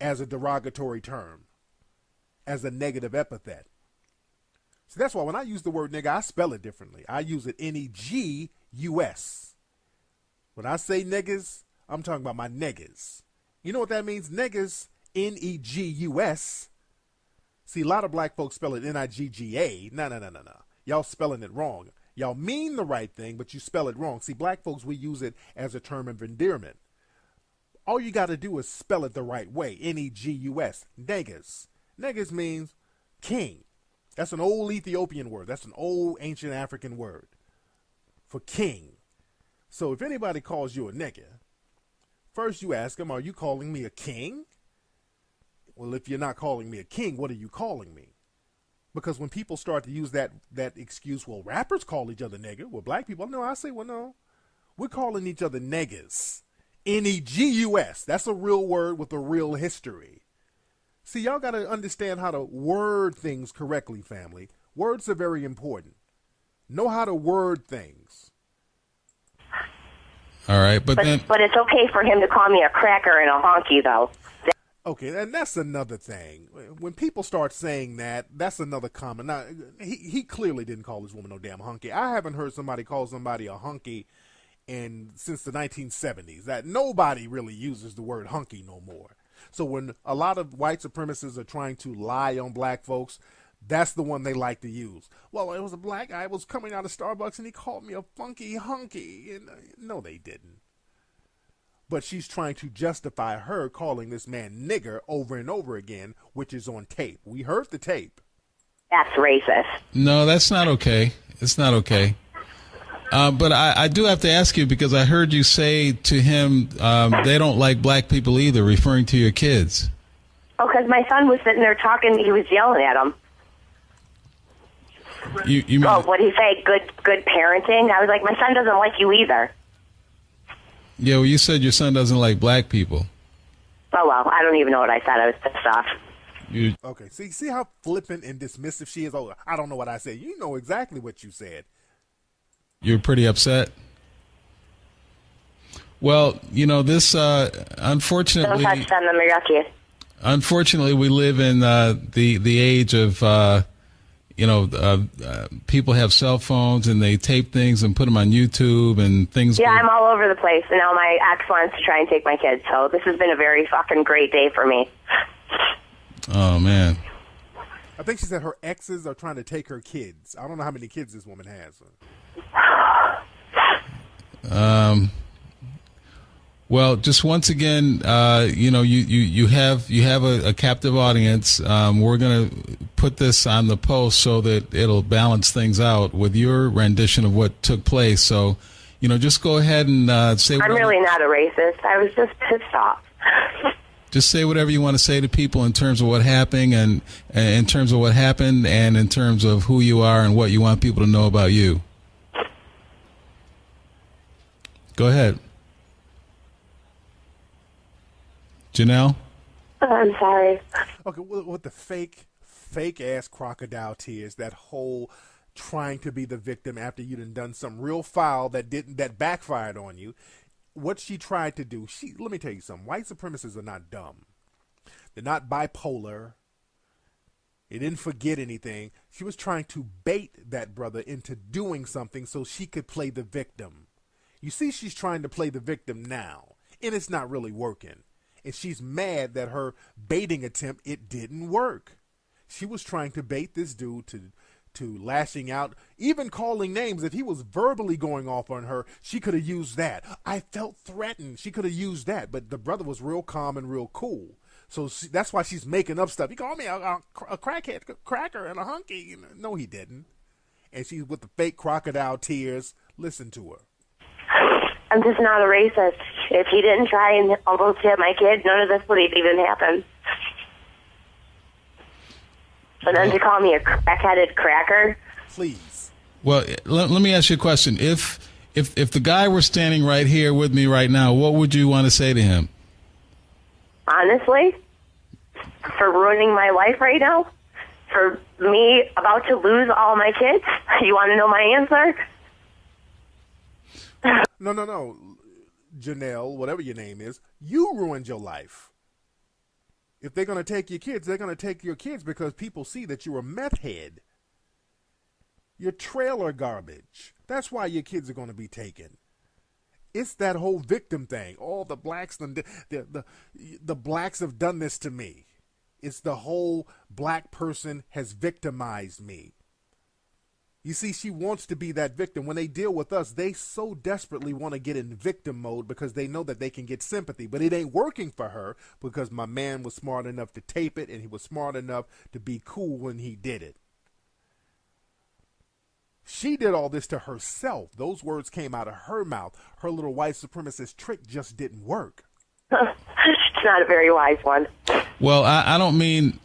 As a derogatory term, as a negative epithet. So that's why when I use the word nigga, I spell it differently. I use it N-E-G-U-S. When I say niggas, I'm talking about my niggas. You know what that means? Niggas, N-E-G-U-S. See, a lot of black folks spell it N-I-G-G-A. No. Y'all spelling it wrong. Y'all mean the right thing, but you spell it wrong. See, black folks, we use it as a term of endearment. All you got to do is spell it the right way. N-E-G-U-S. Negus. Negus means king. That's an old Ethiopian word. That's an old ancient African word for king. So if anybody calls you a nigger, first you ask them, are you calling me a king? Well, if you're not calling me a king, what are you calling me? Because when people start to use that excuse, well, rappers call each other nigger. Well, black people, no, I say, well, no. We're calling each other neggers. N-E-G-U-S. That's a real word with a real history. See, y'all got to understand how to word things correctly, family. Words are very important. Know how to word things. All right, but it's okay for him to call me a cracker and a honky, though. Okay, and that's another thing. When people start saying that, that's another comment. Now, he clearly didn't call this woman no damn hunky. I haven't heard somebody call somebody a hunky since the 1970s. That nobody really uses the word hunky no more. So when a lot of white supremacists are trying to lie on black folks, that's the one they like to use. Well, it was a black guy was coming out of Starbucks and he called me a funky hunky. And, no, they didn't. But she's trying to justify her calling this man nigger over and over again, which is on tape. We heard the tape. That's racist. No, that's not okay. It's not okay. But I do have to ask you, because I heard you say to him, they don't like black people either, referring to your kids. Oh, because my son was sitting there talking. He was yelling at him. You mean, what did he say? Good parenting? I was like, my son doesn't like you either. Yeah, well, you said your son doesn't like black people. Oh, well, I don't even know what I said. I was pissed off. Okay, see how flippant and dismissive she is? Oh, I don't know what I said. You know exactly what you said. You're pretty upset? Well, this, unfortunately... Don't touch them, they're yucky. Unfortunately, we live in the age of... people have cell phones and they tape things and put them on YouTube and things. Yeah, I'm all over the place. And now my ex wants to try and take my kids. So this has been a very fucking great day for me. Oh, man. I think she said her exes are trying to take her kids. I don't know how many kids this woman has. Well, just once again, you have a captive audience. We're going to put this on the post so that it'll balance things out with your rendition of what took place. So, just go ahead and say. I'm really not a racist. I was just pissed off. Just say whatever you want to say to people in terms of what happened and in terms of what happened and in terms of who you are and what you want people to know about you. Go ahead. Janelle? I'm sorry. Okay, with the fake ass crocodile tears, that whole trying to be the victim after you'd done some real foul that backfired on you. What she tried to do, let me tell you something. White supremacists are not dumb. They're not bipolar. They didn't forget anything. She was trying to bait that brother into doing something so she could play the victim. You see, she's trying to play the victim now, and it's not really working. And she's mad that her baiting attempt, it didn't work. She was trying to bait this dude to lashing out, even calling names. If he was verbally going off on her, she could have used that. I felt threatened. She could have used that. But the brother was real calm and real cool. So that's why she's making up stuff. He called me a crackhead, cracker, and a hunky. No, he didn't. And she's with the fake crocodile tears. Listen to her. I'm just not a racist. If he didn't try and almost hit my kid, none of this would have even happened. So then to call me a crack-headed cracker? Please. Well, let me ask you a question. If the guy were standing right here with me right now, what would you want to say to him? Honestly? For ruining my life right now? For me about to lose all my kids? You want to know my answer? No. Janelle, whatever your name is, you ruined your life. If they're going to take your kids, they're going to take your kids because people see that you're a meth head. You're trailer garbage. That's why your kids are going to be taken. It's that whole victim thing. All the blacks, the blacks have done this to me. It's the whole black person has victimized me. You see, she wants to be that victim. When they deal with us, they so desperately want to get in victim mode because they know that they can get sympathy. But it ain't working for her because my man was smart enough to tape it and he was smart enough to be cool when he did it. She did all this to herself. Those words came out of her mouth. Her little white supremacist trick just didn't work. It's not a very wise one. Well, I don't mean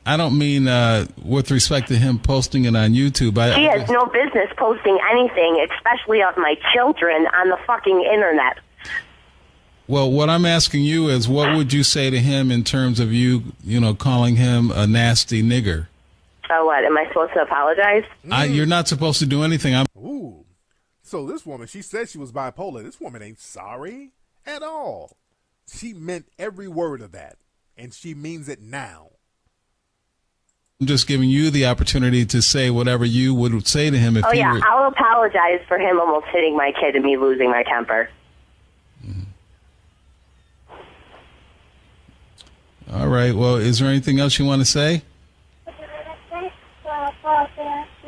with respect to him posting it on YouTube. He has no business posting anything, especially of my children, on the fucking internet. Well, what I'm asking you is, what would you say to him in terms of you calling him a nasty nigger? Oh, what? Am I supposed to apologize? You're not supposed to do anything. Ooh. So this woman, she said she was bipolar. This woman ain't sorry at all. She meant every word of that, and she means it now. I'm just giving you the opportunity to say whatever you would say to him. If I'll apologize for him almost hitting my kid and me losing my temper. All right. Well, is there anything else you want to say?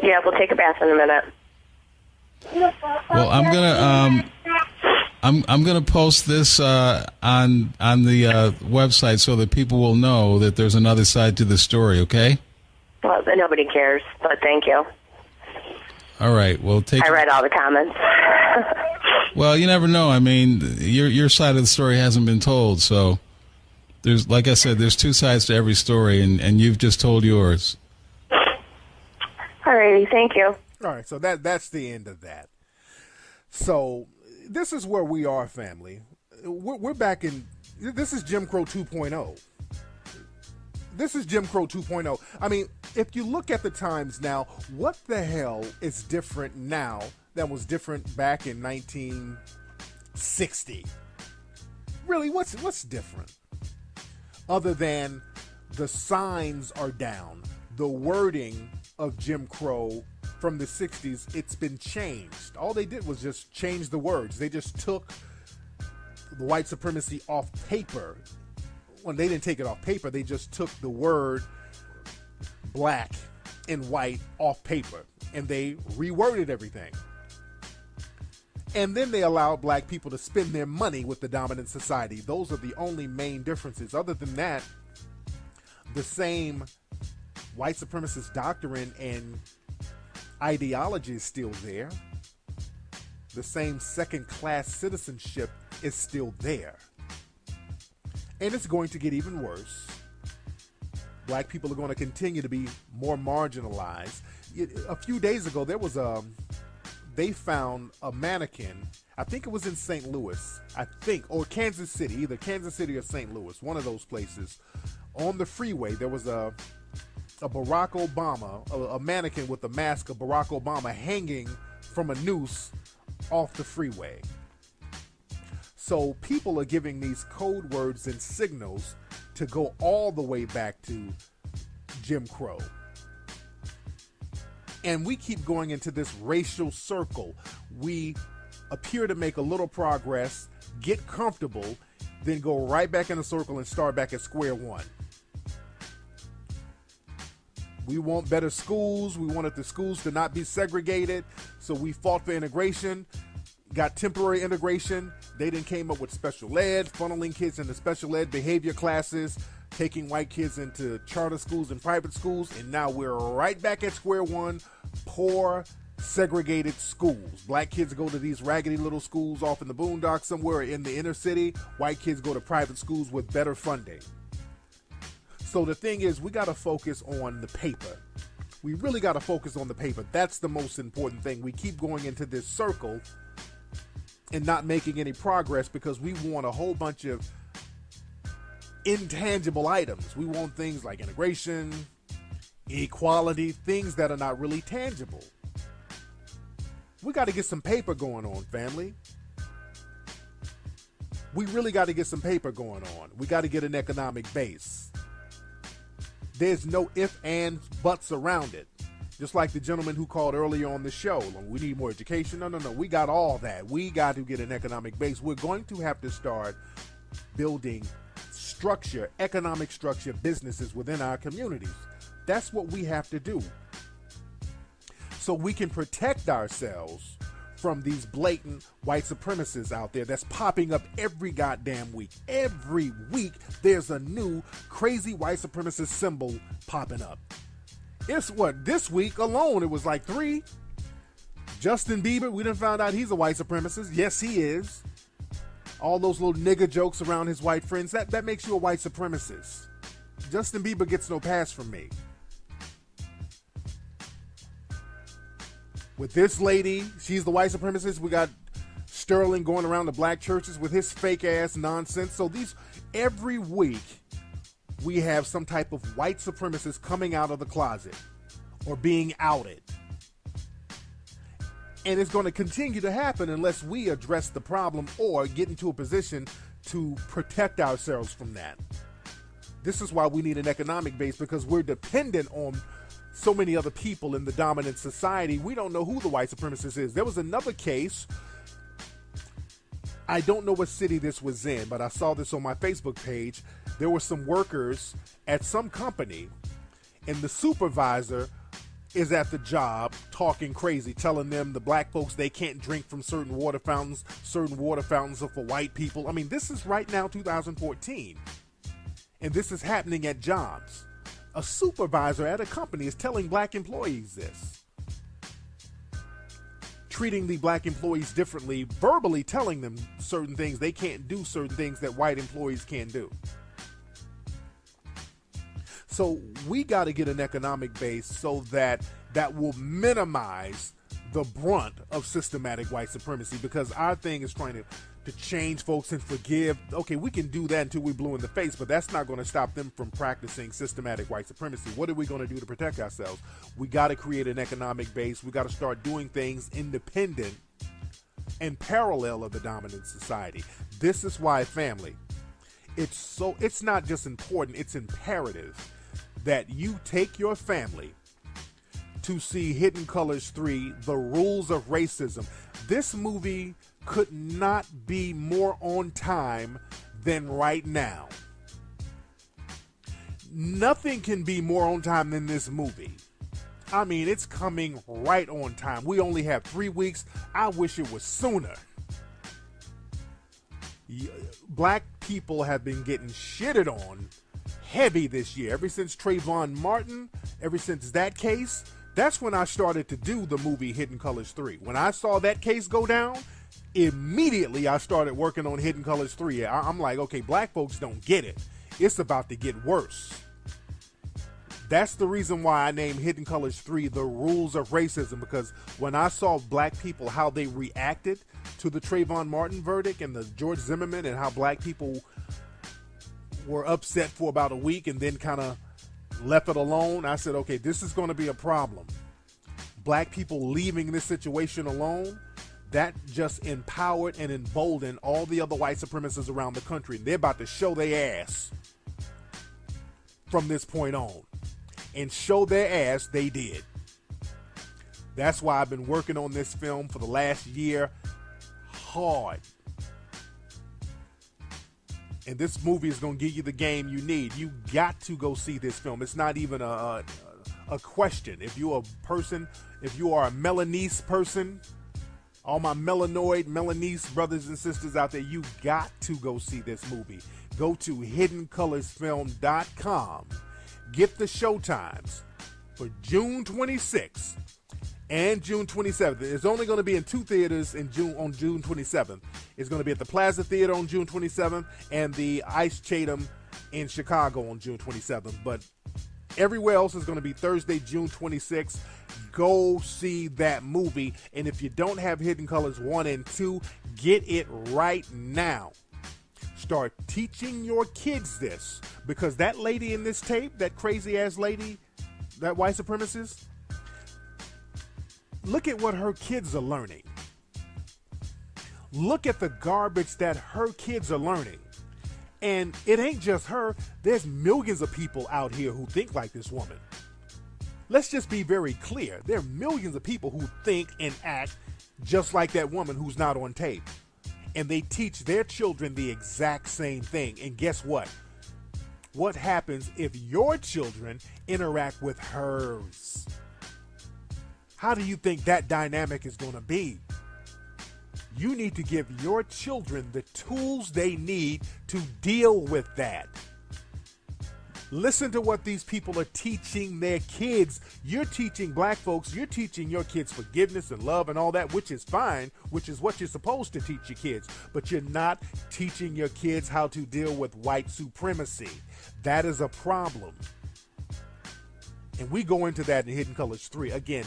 Yeah, we'll take a bath in a minute. Well, I'm gonna post this on the website so that people will know that there's another side to the story. Okay. Well, nobody cares, but thank you. All right. Well, I read all the comments. Well, you never know. I mean, your side of the story hasn't been told, so there's, like I said, there's two sides to every story, and you've just told yours. All righty. Thank you. All right, so that's the end of that. So this is where we are, family. We're back in, this is Jim Crow 2.0. This is Jim Crow 2.0. I mean, if you look at the times now, what the hell is different now that was different back in 1960? Really, what's different? Other than the signs are down, the wording of Jim Crow from the 60s, it's been changed. All they did was just change the words. They just took the white supremacy off paper. Well, they didn't take it off paper. They just took the word black and white off paper, and they reworded everything. And then they allowed black people to spend their money with the dominant society. Those are the only main differences. Other than that, the same white supremacist doctrine and ideology is still there. The same second-class citizenship is still there. And it's going to get even worse. Black people are going to continue to be more marginalized. A few days ago, there was they found a mannequin. I think it was in St. Louis, or Kansas City, either Kansas City or St. Louis, one of those places. On the freeway, there was a Barack Obama, a mannequin with a mask of Barack Obama hanging from a noose off the freeway. So people are giving these code words and signals to go all the way back to Jim Crow. And we keep going into this racial circle. We appear to make a little progress, get comfortable, then go right back in a circle and start back at square one. We want better schools. We wanted the schools to not be segregated. So we fought for integration, got temporary integration. They then came up with special ed, funneling kids into special ed behavior classes, taking white kids into charter schools and private schools. And now we're right back at square one, poor, segregated schools. Black kids go to these raggedy little schools off in the boondocks somewhere in the inner city. White kids go to private schools with better funding. So the thing is, we got to focus on the paper. We really got to focus on the paper. That's the most important thing. We keep going into this circle and not making any progress because we want a whole bunch of intangible items. We want things like integration, equality, things that are not really tangible. We got to get some paper going on, family. We really got to get some paper going on. We got to get an economic base. There's no ifs, ands, buts around it. Just like the gentleman who called earlier on the show. We need more education. No. We got all that. We got to get an economic base. We're going to have to start building structure, economic structure, businesses within our communities. That's what we have to do. So we can protect ourselves from these blatant white supremacists out there that's popping up every goddamn week. Every week, there's a new crazy white supremacist symbol popping up. It's this week alone, it was like 3. Justin Bieber, we done found out he's a white supremacist. Yes, he is. All those little nigger jokes around his white friends, that makes you a white supremacist. Justin Bieber gets no pass from me. With this lady, she's the white supremacist. We got Sterling going around the black churches with his fake ass nonsense. So every week we have some type of white supremacist coming out of the closet or being outed. And it's going to continue to happen unless we address the problem or get into a position to protect ourselves from that. This is why we need an economic base, because we're dependent on so many other people in the dominant society. We don't know who the white supremacist is. There was another case. I don't know what city this was in, but I saw this on my Facebook page. There were some workers at some company, and the supervisor is at the job talking crazy, telling them, the black folks, they can't drink from certain water fountains are for white people. I mean, this is right now 2014, and this is happening at jobs. A supervisor at a company is telling black employees this, treating the black employees differently, verbally telling them certain things. They can't do certain things that white employees can do. So we got to get an economic base so that will minimize the brunt of systematic white supremacy, because our thing is trying to change folks and forgive. Okay, we can do that until we're blue in the face, but that's not going to stop them from practicing systematic white supremacy. What are we going to do to protect ourselves? We got to create an economic base. We got to start doing things independent and parallel of the dominant society. This is why, family, it's not just important, it's imperative that you take your family to see Hidden Colors 3, The Rules of Racism. This movie could not be more on time than right now. Nothing can be more on time than this movie. I mean, it's coming right on time. We only have 3 weeks. I wish it was sooner. Black people have been getting shitted on heavy this year. Ever since Trayvon Martin, ever since that case, that's when I started to do the movie Hidden Colors 3. When I saw that case go down, immediately I started working on Hidden Colors 3. I'm like, okay, black folks don't get it. It's about to get worse. That's the reason why I named Hidden Colors 3 The Rules of Racism, because when I saw black people, how they reacted to the Trayvon Martin verdict and the George Zimmerman, and how black people were upset for about a week and then kind of left it alone, I said, okay, this is going to be a problem. Black people leaving this situation alone, that just empowered and emboldened all the other white supremacists around the country. They're about to show their ass from this point on. And show their ass they did. That's why I've been working on this film for the last year hard. And this movie is going to give you the game you need. You got to go see this film. It's not even a question. If you're a person, if you are a Melanese person, all my Melanese brothers and sisters out there, you got to go see this movie. Go to HiddenColorsFilm.com. Get the showtimes for June 26th and June 27th. It's only going to be in 2 theaters on June 27th. It's going to be at the Plaza Theater on June 27th and the Ice Chatham in Chicago on June 27th. But everywhere else is going to be Thursday, June 26th. Go see that movie. And if you don't have Hidden Colors 1 and 2, get it right now. Start teaching your kids this, because that lady in this tape, that crazy ass lady, that white supremacist, look at what her kids are learning. Look at the garbage that her kids are learning. And it ain't just her. There's millions of people out here who think like this woman. Let's just be very clear. There are millions of people who think and act just like that woman who's not on tape. And they teach their children the exact same thing. And guess what? What happens if your children interact with hers? How do you think that dynamic is going to be? You need to give your children the tools they need to deal with that. Listen to what these people are teaching their kids. You're teaching black folks, you're teaching your kids forgiveness and love and all that, which is fine, which is what you're supposed to teach your kids. But you're not teaching your kids how to deal with white supremacy. That is a problem. And we go into that in Hidden Colors 3. Again,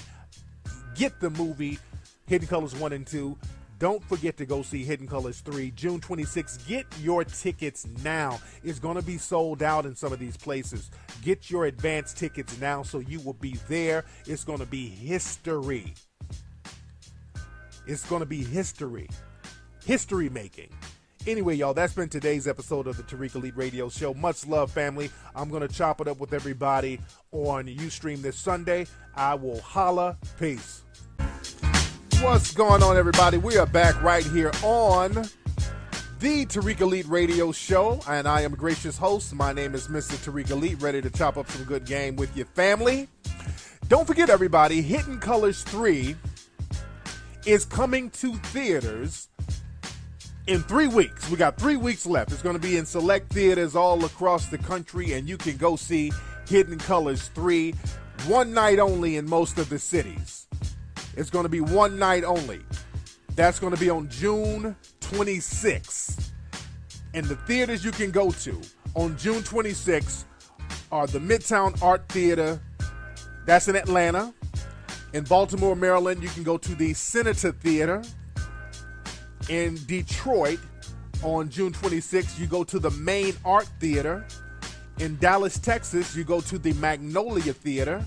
get the movie Hidden Colors 1 and 2. Don't forget to go see Hidden Colors 3, June 26th. Get your tickets now. It's going to be sold out in some of these places. Get your advance tickets now so you will be there. It's going to be history. It's going to be history. History making. Anyway, y'all, that's been today's episode of the Tariq Elite Radio Show. Much love, family. I'm going to chop it up with everybody on Ustream this Sunday. I will holla. Peace. What's going on, everybody? We are back right here on the Tariq Elite Radio Show, and I am gracious host. My name is Mr. Tariq Elite, ready to chop up some good game with your family. Don't forget, everybody, Hidden Colors 3 is coming to theaters in 3 weeks. We got 3 weeks left. It's going to be in select theaters all across the country, and you can go see Hidden Colors 3 one night only in most of the cities. It's going to be one night only. That's going to be on June 26th. And the theaters you can go to on June 26th are the Midtown Art Theater. That's in Atlanta. In Baltimore, Maryland, you can go to the Senator Theater. In Detroit, on June 26th, you go to the Main Art Theater. In Dallas, Texas, you go to the Magnolia Theater.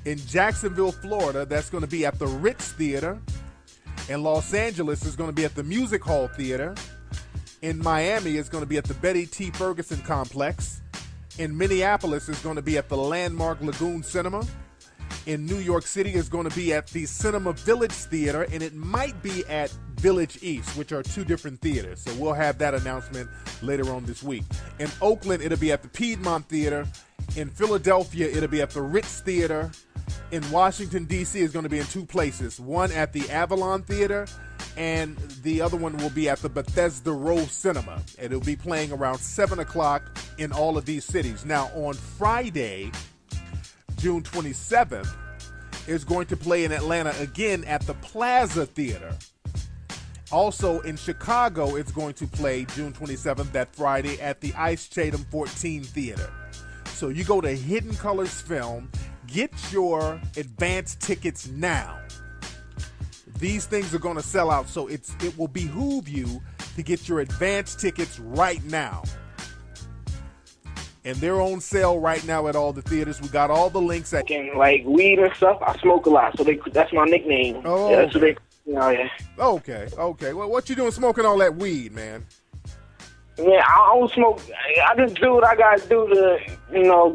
In Jacksonville, Florida, that's going to be at the Ritz Theater. In Los Angeles, it's going to be at the Music Hall Theater. In Miami, it's going to be at the Betty T. Ferguson Complex. In Minneapolis, it's going to be at the Landmark Lagoon Cinema. In New York City, it's going to be at the Cinema Village Theater, and it might be at Village East, which are two different theaters. So we'll have that announcement later on this week. In Oakland, it'll be at the Piedmont Theater. In Philadelphia, it'll be at the Ritz Theater. In Washington, D.C., is going to be in two places. One at the Avalon Theater, and the other one will be at the Bethesda Row Cinema. And it'll be playing around 7 o'clock in all of these cities. Now, on Friday, June 27th, is going to play in Atlanta again at the Plaza Theater. Also in Chicago, it's going to play June 27th, that Friday, at the Ice Chatham 14 Theater. So you go to Hidden Colors Film, get your advance tickets now. These things are going to sell out, so it will behoove you to get your advance tickets right now. And they're on sale right now at all the theaters. We got all the links at like weed and stuff. I smoke a lot, so that's my nickname. Oh, yeah, so they, yeah. Okay. Well, what you doing smoking all that weed, man? Yeah, I don't smoke. I just do what I gotta do to,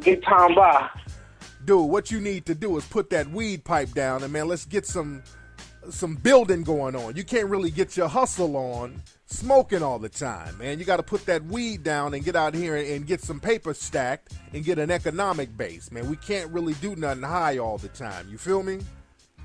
get time by. Dude, what you need to do is put that weed pipe down, and man, let's get some building going on. You can't really get your hustle on smoking all the time, man. You got to put that weed down and get out here and get some paper stacked and get an economic base, man. We can't really do nothing high all the time. You feel me?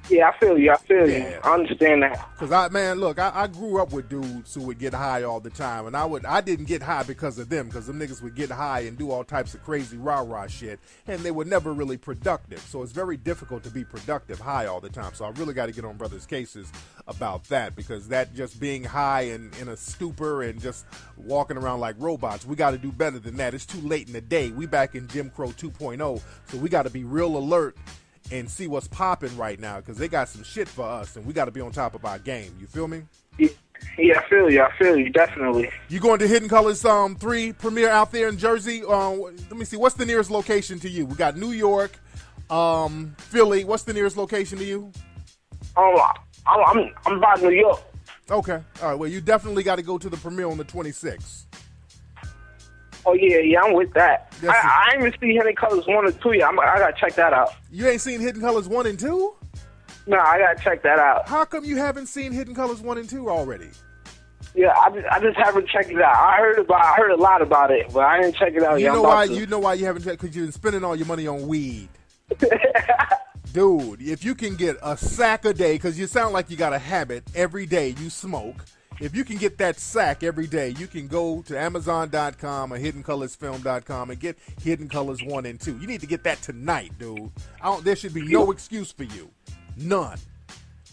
Yeah, I feel you. I understand that. Because I grew up with dudes who would get high all the time, and I didn't get high because of them, because them niggas would get high and do all types of crazy rah-rah shit, and they were never really productive. So it's very difficult to be productive high all the time. So I really got to get on brothers' cases about that, because that just being high and in a stupor and just walking around like robots, we got to do better than that. It's too late in the day. We back in Jim Crow 2.0, so we got to be real alert and see what's popping right now, because they got some shit for us, and we got to be on top of our game. You feel me? Yeah, I feel you, definitely. You going to Hidden Colors 3 premiere out there in Jersey? Let me see, what's the nearest location to you? We got New York, Philly. What's the nearest location to you? I'm by New York. Okay, all right. Well, you definitely got to go to the premiere on the 26th. Oh, yeah, I'm with that. I ain't even seen Hidden Colors 1 or 2 yet. I got to check that out. You ain't seen Hidden Colors 1 and 2? No, I got to check that out. How come you haven't seen Hidden Colors 1 and 2 already? Yeah, I just haven't checked it out. I heard a lot about it, but I didn't check it out yet. You know why you haven't checked? Because you've been spending all your money on weed. Dude, if you can get a sack a day, because you sound like you got a habit, every day you smoke. If you can get that sack every day, you can go to Amazon.com or HiddenColorsFilm.com and get Hidden Colors 1 and 2. You need to get that tonight, dude. There should be no excuse for you. None.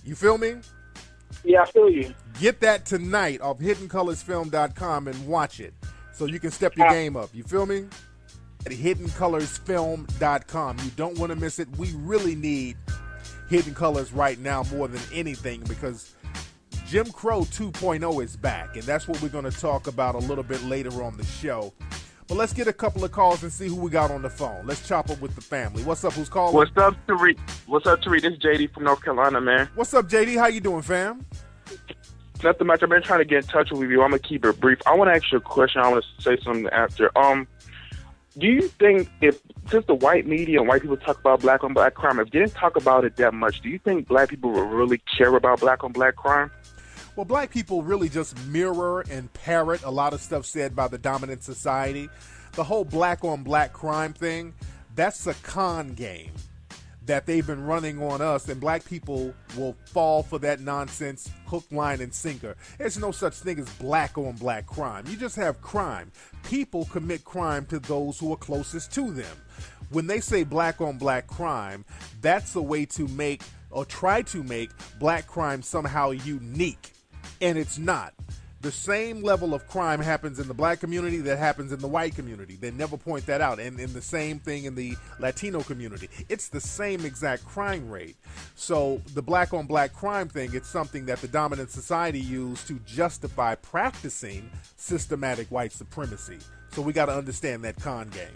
You feel me? Yeah, I feel you. Get that tonight off HiddenColorsFilm.com and watch it so you can step your game up. You feel me? At HiddenColorsFilm.com. You don't want to miss it. We really need Hidden Colors right now more than anything, because Jim Crow 2.0 is back, and that's what we're going to talk about a little bit later on the show. But let's get a couple of calls and see who we got on the phone. Let's chop up with the family. What's up? Who's calling? What's up, Tariq? This is JD from North Carolina, man. What's up, JD? How you doing, fam? Nothing much. I've been trying to get in touch with you. I'm going to keep it brief. I want to ask you a question. I want to say something after. Do you think since the white media and white people talk about black on black crime, if they didn't talk about it that much, do you think black people will really care about black on black crime? Well, black people really just mirror and parrot a lot of stuff said by the dominant society. The whole black on black crime thing, that's a con game that they've been running on us, and black people will fall for that nonsense hook, line, and sinker. There's no such thing as black on black crime. You just have crime. People commit crime to those who are closest to them. When they say black on black crime, that's a way to make or try to make black crime somehow unique, and it's not. The same level of crime happens in the black community that happens in the white community. They never point that out. And in the same thing in the Latino community. It's the same exact crime rate. So the black on black crime thing, it's something that the dominant society used to justify practicing systematic white supremacy. So we got to understand that con game.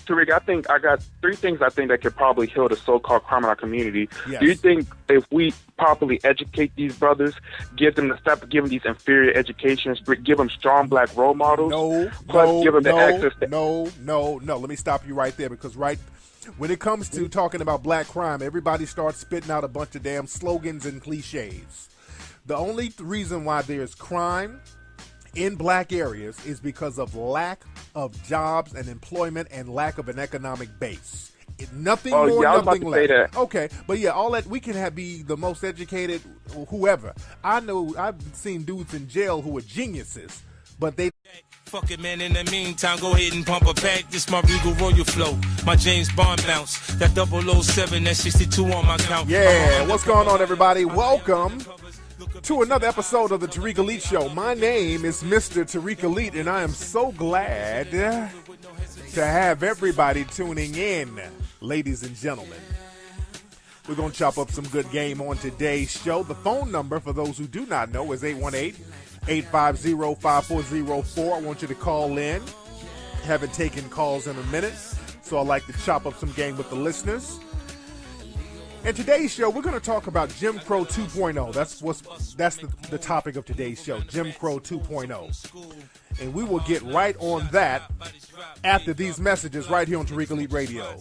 Tariq, I think I got three things I think that could probably heal the so-called crime in our community. Yes. Do you think if we properly educate these brothers, give them the stop giving these inferior educations, give them strong black role models, give them the access to... No. Let me stop you right there, because when it comes to talking about black crime, everybody starts spitting out a bunch of damn slogans and cliches. The only reason why there's crime in black areas is because of lack of jobs and employment and lack of an economic base. Nothing more, nothing less. Okay, but yeah, all that we can be the most educated, whoever. I know I've seen dudes in jail who are geniuses, but they. Fuck it, man. In the meantime, go ahead and pump a pack. This my Regal Royal flow, my James Bond bounce, that 007, that 62 on my count. Yeah, what's going on, everybody? Welcome to another episode of the Tariq Elite Show. My name is Mr. Tariq Elite, and I am so glad to have everybody tuning in, ladies and gentlemen. We're going to chop up some good game on today's show. The phone number, for those who do not know, is 818-850-5404. I want you to call in. Haven't taken calls in a minute, so I like to chop up some game with the listeners. In today's show, we're going to talk about Jim Crow 2.0. That's the topic of today's show, Jim Crow 2.0. And we will get right on that after these messages right here on Tariq Elite Radio.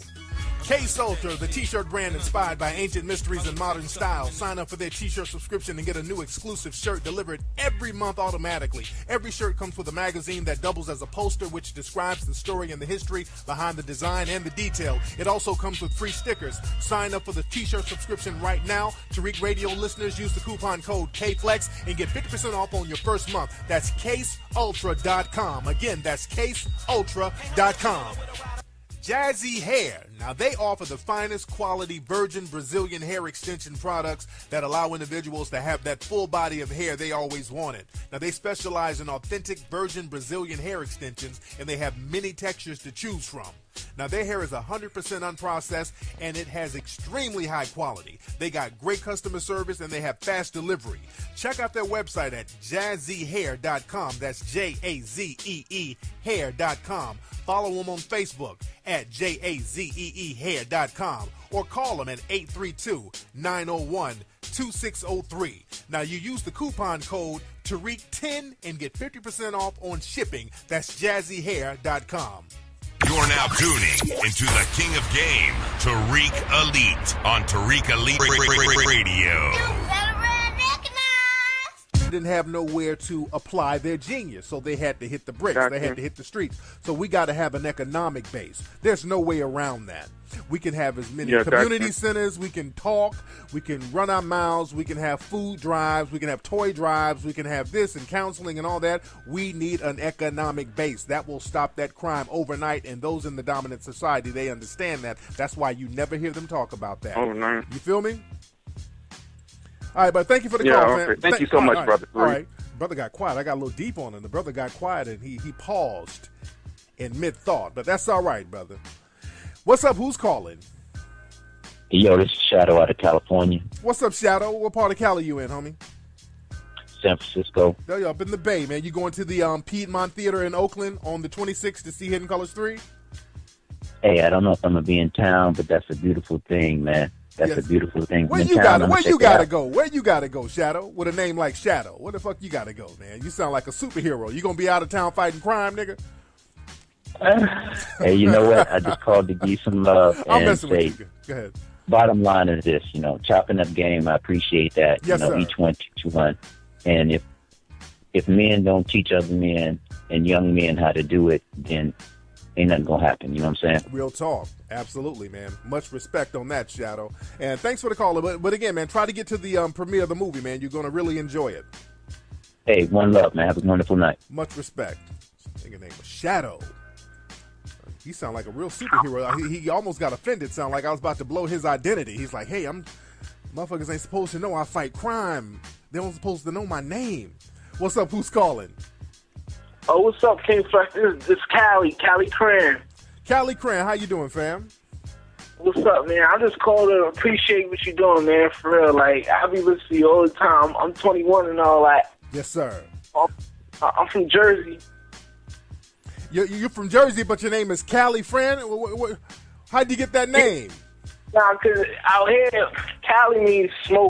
Casebolt, the t-shirt brand inspired by ancient mysteries and modern style. Sign up for their t-shirt subscription and get a new exclusive shirt delivered every month automatically. Every shirt comes with a magazine that doubles as a poster, which describes the story and the history behind the design and the detail. It also comes with free stickers. Sign up for the t-shirt subscription right now. Tariq Radio listeners, use the coupon code KFLEX and get 50% off on your first month. That's CaseUltra.com. Again, that's CaseUltra.com. Jazzy Hair. Now, they offer the finest quality virgin Brazilian hair extension products that allow individuals to have that full body of hair they always wanted. Now, they specialize in authentic virgin Brazilian hair extensions, and they have many textures to choose from. Now, their hair is 100% unprocessed, and it has extremely high quality. They got great customer service, and they have fast delivery. Check out their website at jazzeehair.com. That's Jazee hair.com. Follow them on Facebook at JAZEE hair.com or call them at 832-901-2603. Now, you use the coupon code Tariq10 and get 50% off on shipping. That's jazzeehair.com. You're now tuning into the King of Game, Tariq Elite, on Tariq Elite Radio. Didn't have nowhere to apply their genius, so they had to hit the bricks. They had to hit the streets. So we got to have an economic base. There's no way around that. We can have as many community centers. We can talk. We can run our mouths. We can have food drives. We can have toy drives. We can have this and counseling and all that. We need an economic base. That will stop that crime overnight, and those in the dominant society, they understand that. That's why you never hear them talk about that. Oh, no. You feel me? All right, but thank you for the call, man. Thank you so much, brother. All right. Brother got quiet. I got a little deep on him. The brother got quiet, and he paused in mid-thought. But that's all right, brother. What's up? Who's calling? Yo, this is Shadow out of California. What's up, Shadow? What part of Cali you in, homie? San Francisco. Oh, yeah, up in the Bay, man. You going to the Piedmont Theater in Oakland on the 26th to see Hidden Colors 3? Hey, I don't know if I'm going to be in town, but that's a beautiful thing, man. That's a beautiful thing. Where you gotta go? Where you gotta go, Shadow? With a name like Shadow. Where the fuck you gotta go, man? You sound like a superhero. You gonna be out of town fighting crime, nigga? Hey, you know what? I just called to give you some love and say, go ahead. Bottom line is this, chopping up game, I appreciate that. Yes, sir. Each one teach one. And if men don't teach other men and young men how to do it, then ain't nothing gonna happen. You know what I'm saying? Real talk. Absolutely, man. Much respect on that, Shadow. And thanks for the call. But again, man, try to get to the premiere of the movie, man. You're gonna really enjoy it. Hey, one love, man. Have a wonderful night. Much respect. Nigga name was Shadow. He sound like a real superhero. He almost got offended. Sound like I was about to blow his identity. He's like, hey, motherfuckers ain't supposed to know I fight crime. They don't supposed to know my name. What's up? Who's calling? Oh, what's up, King Flex? This Callie Cran. Callie Cran, how you doing, fam? What's up, man? I just called to appreciate what you're doing, man, for real. Like, I be listening to you all the time. I'm 21 and all that. Yes, sir. I'm from Jersey. You're from Jersey, but your name is Callie Fran? How'd you get that name? Nah, because out here, Cali means smoke.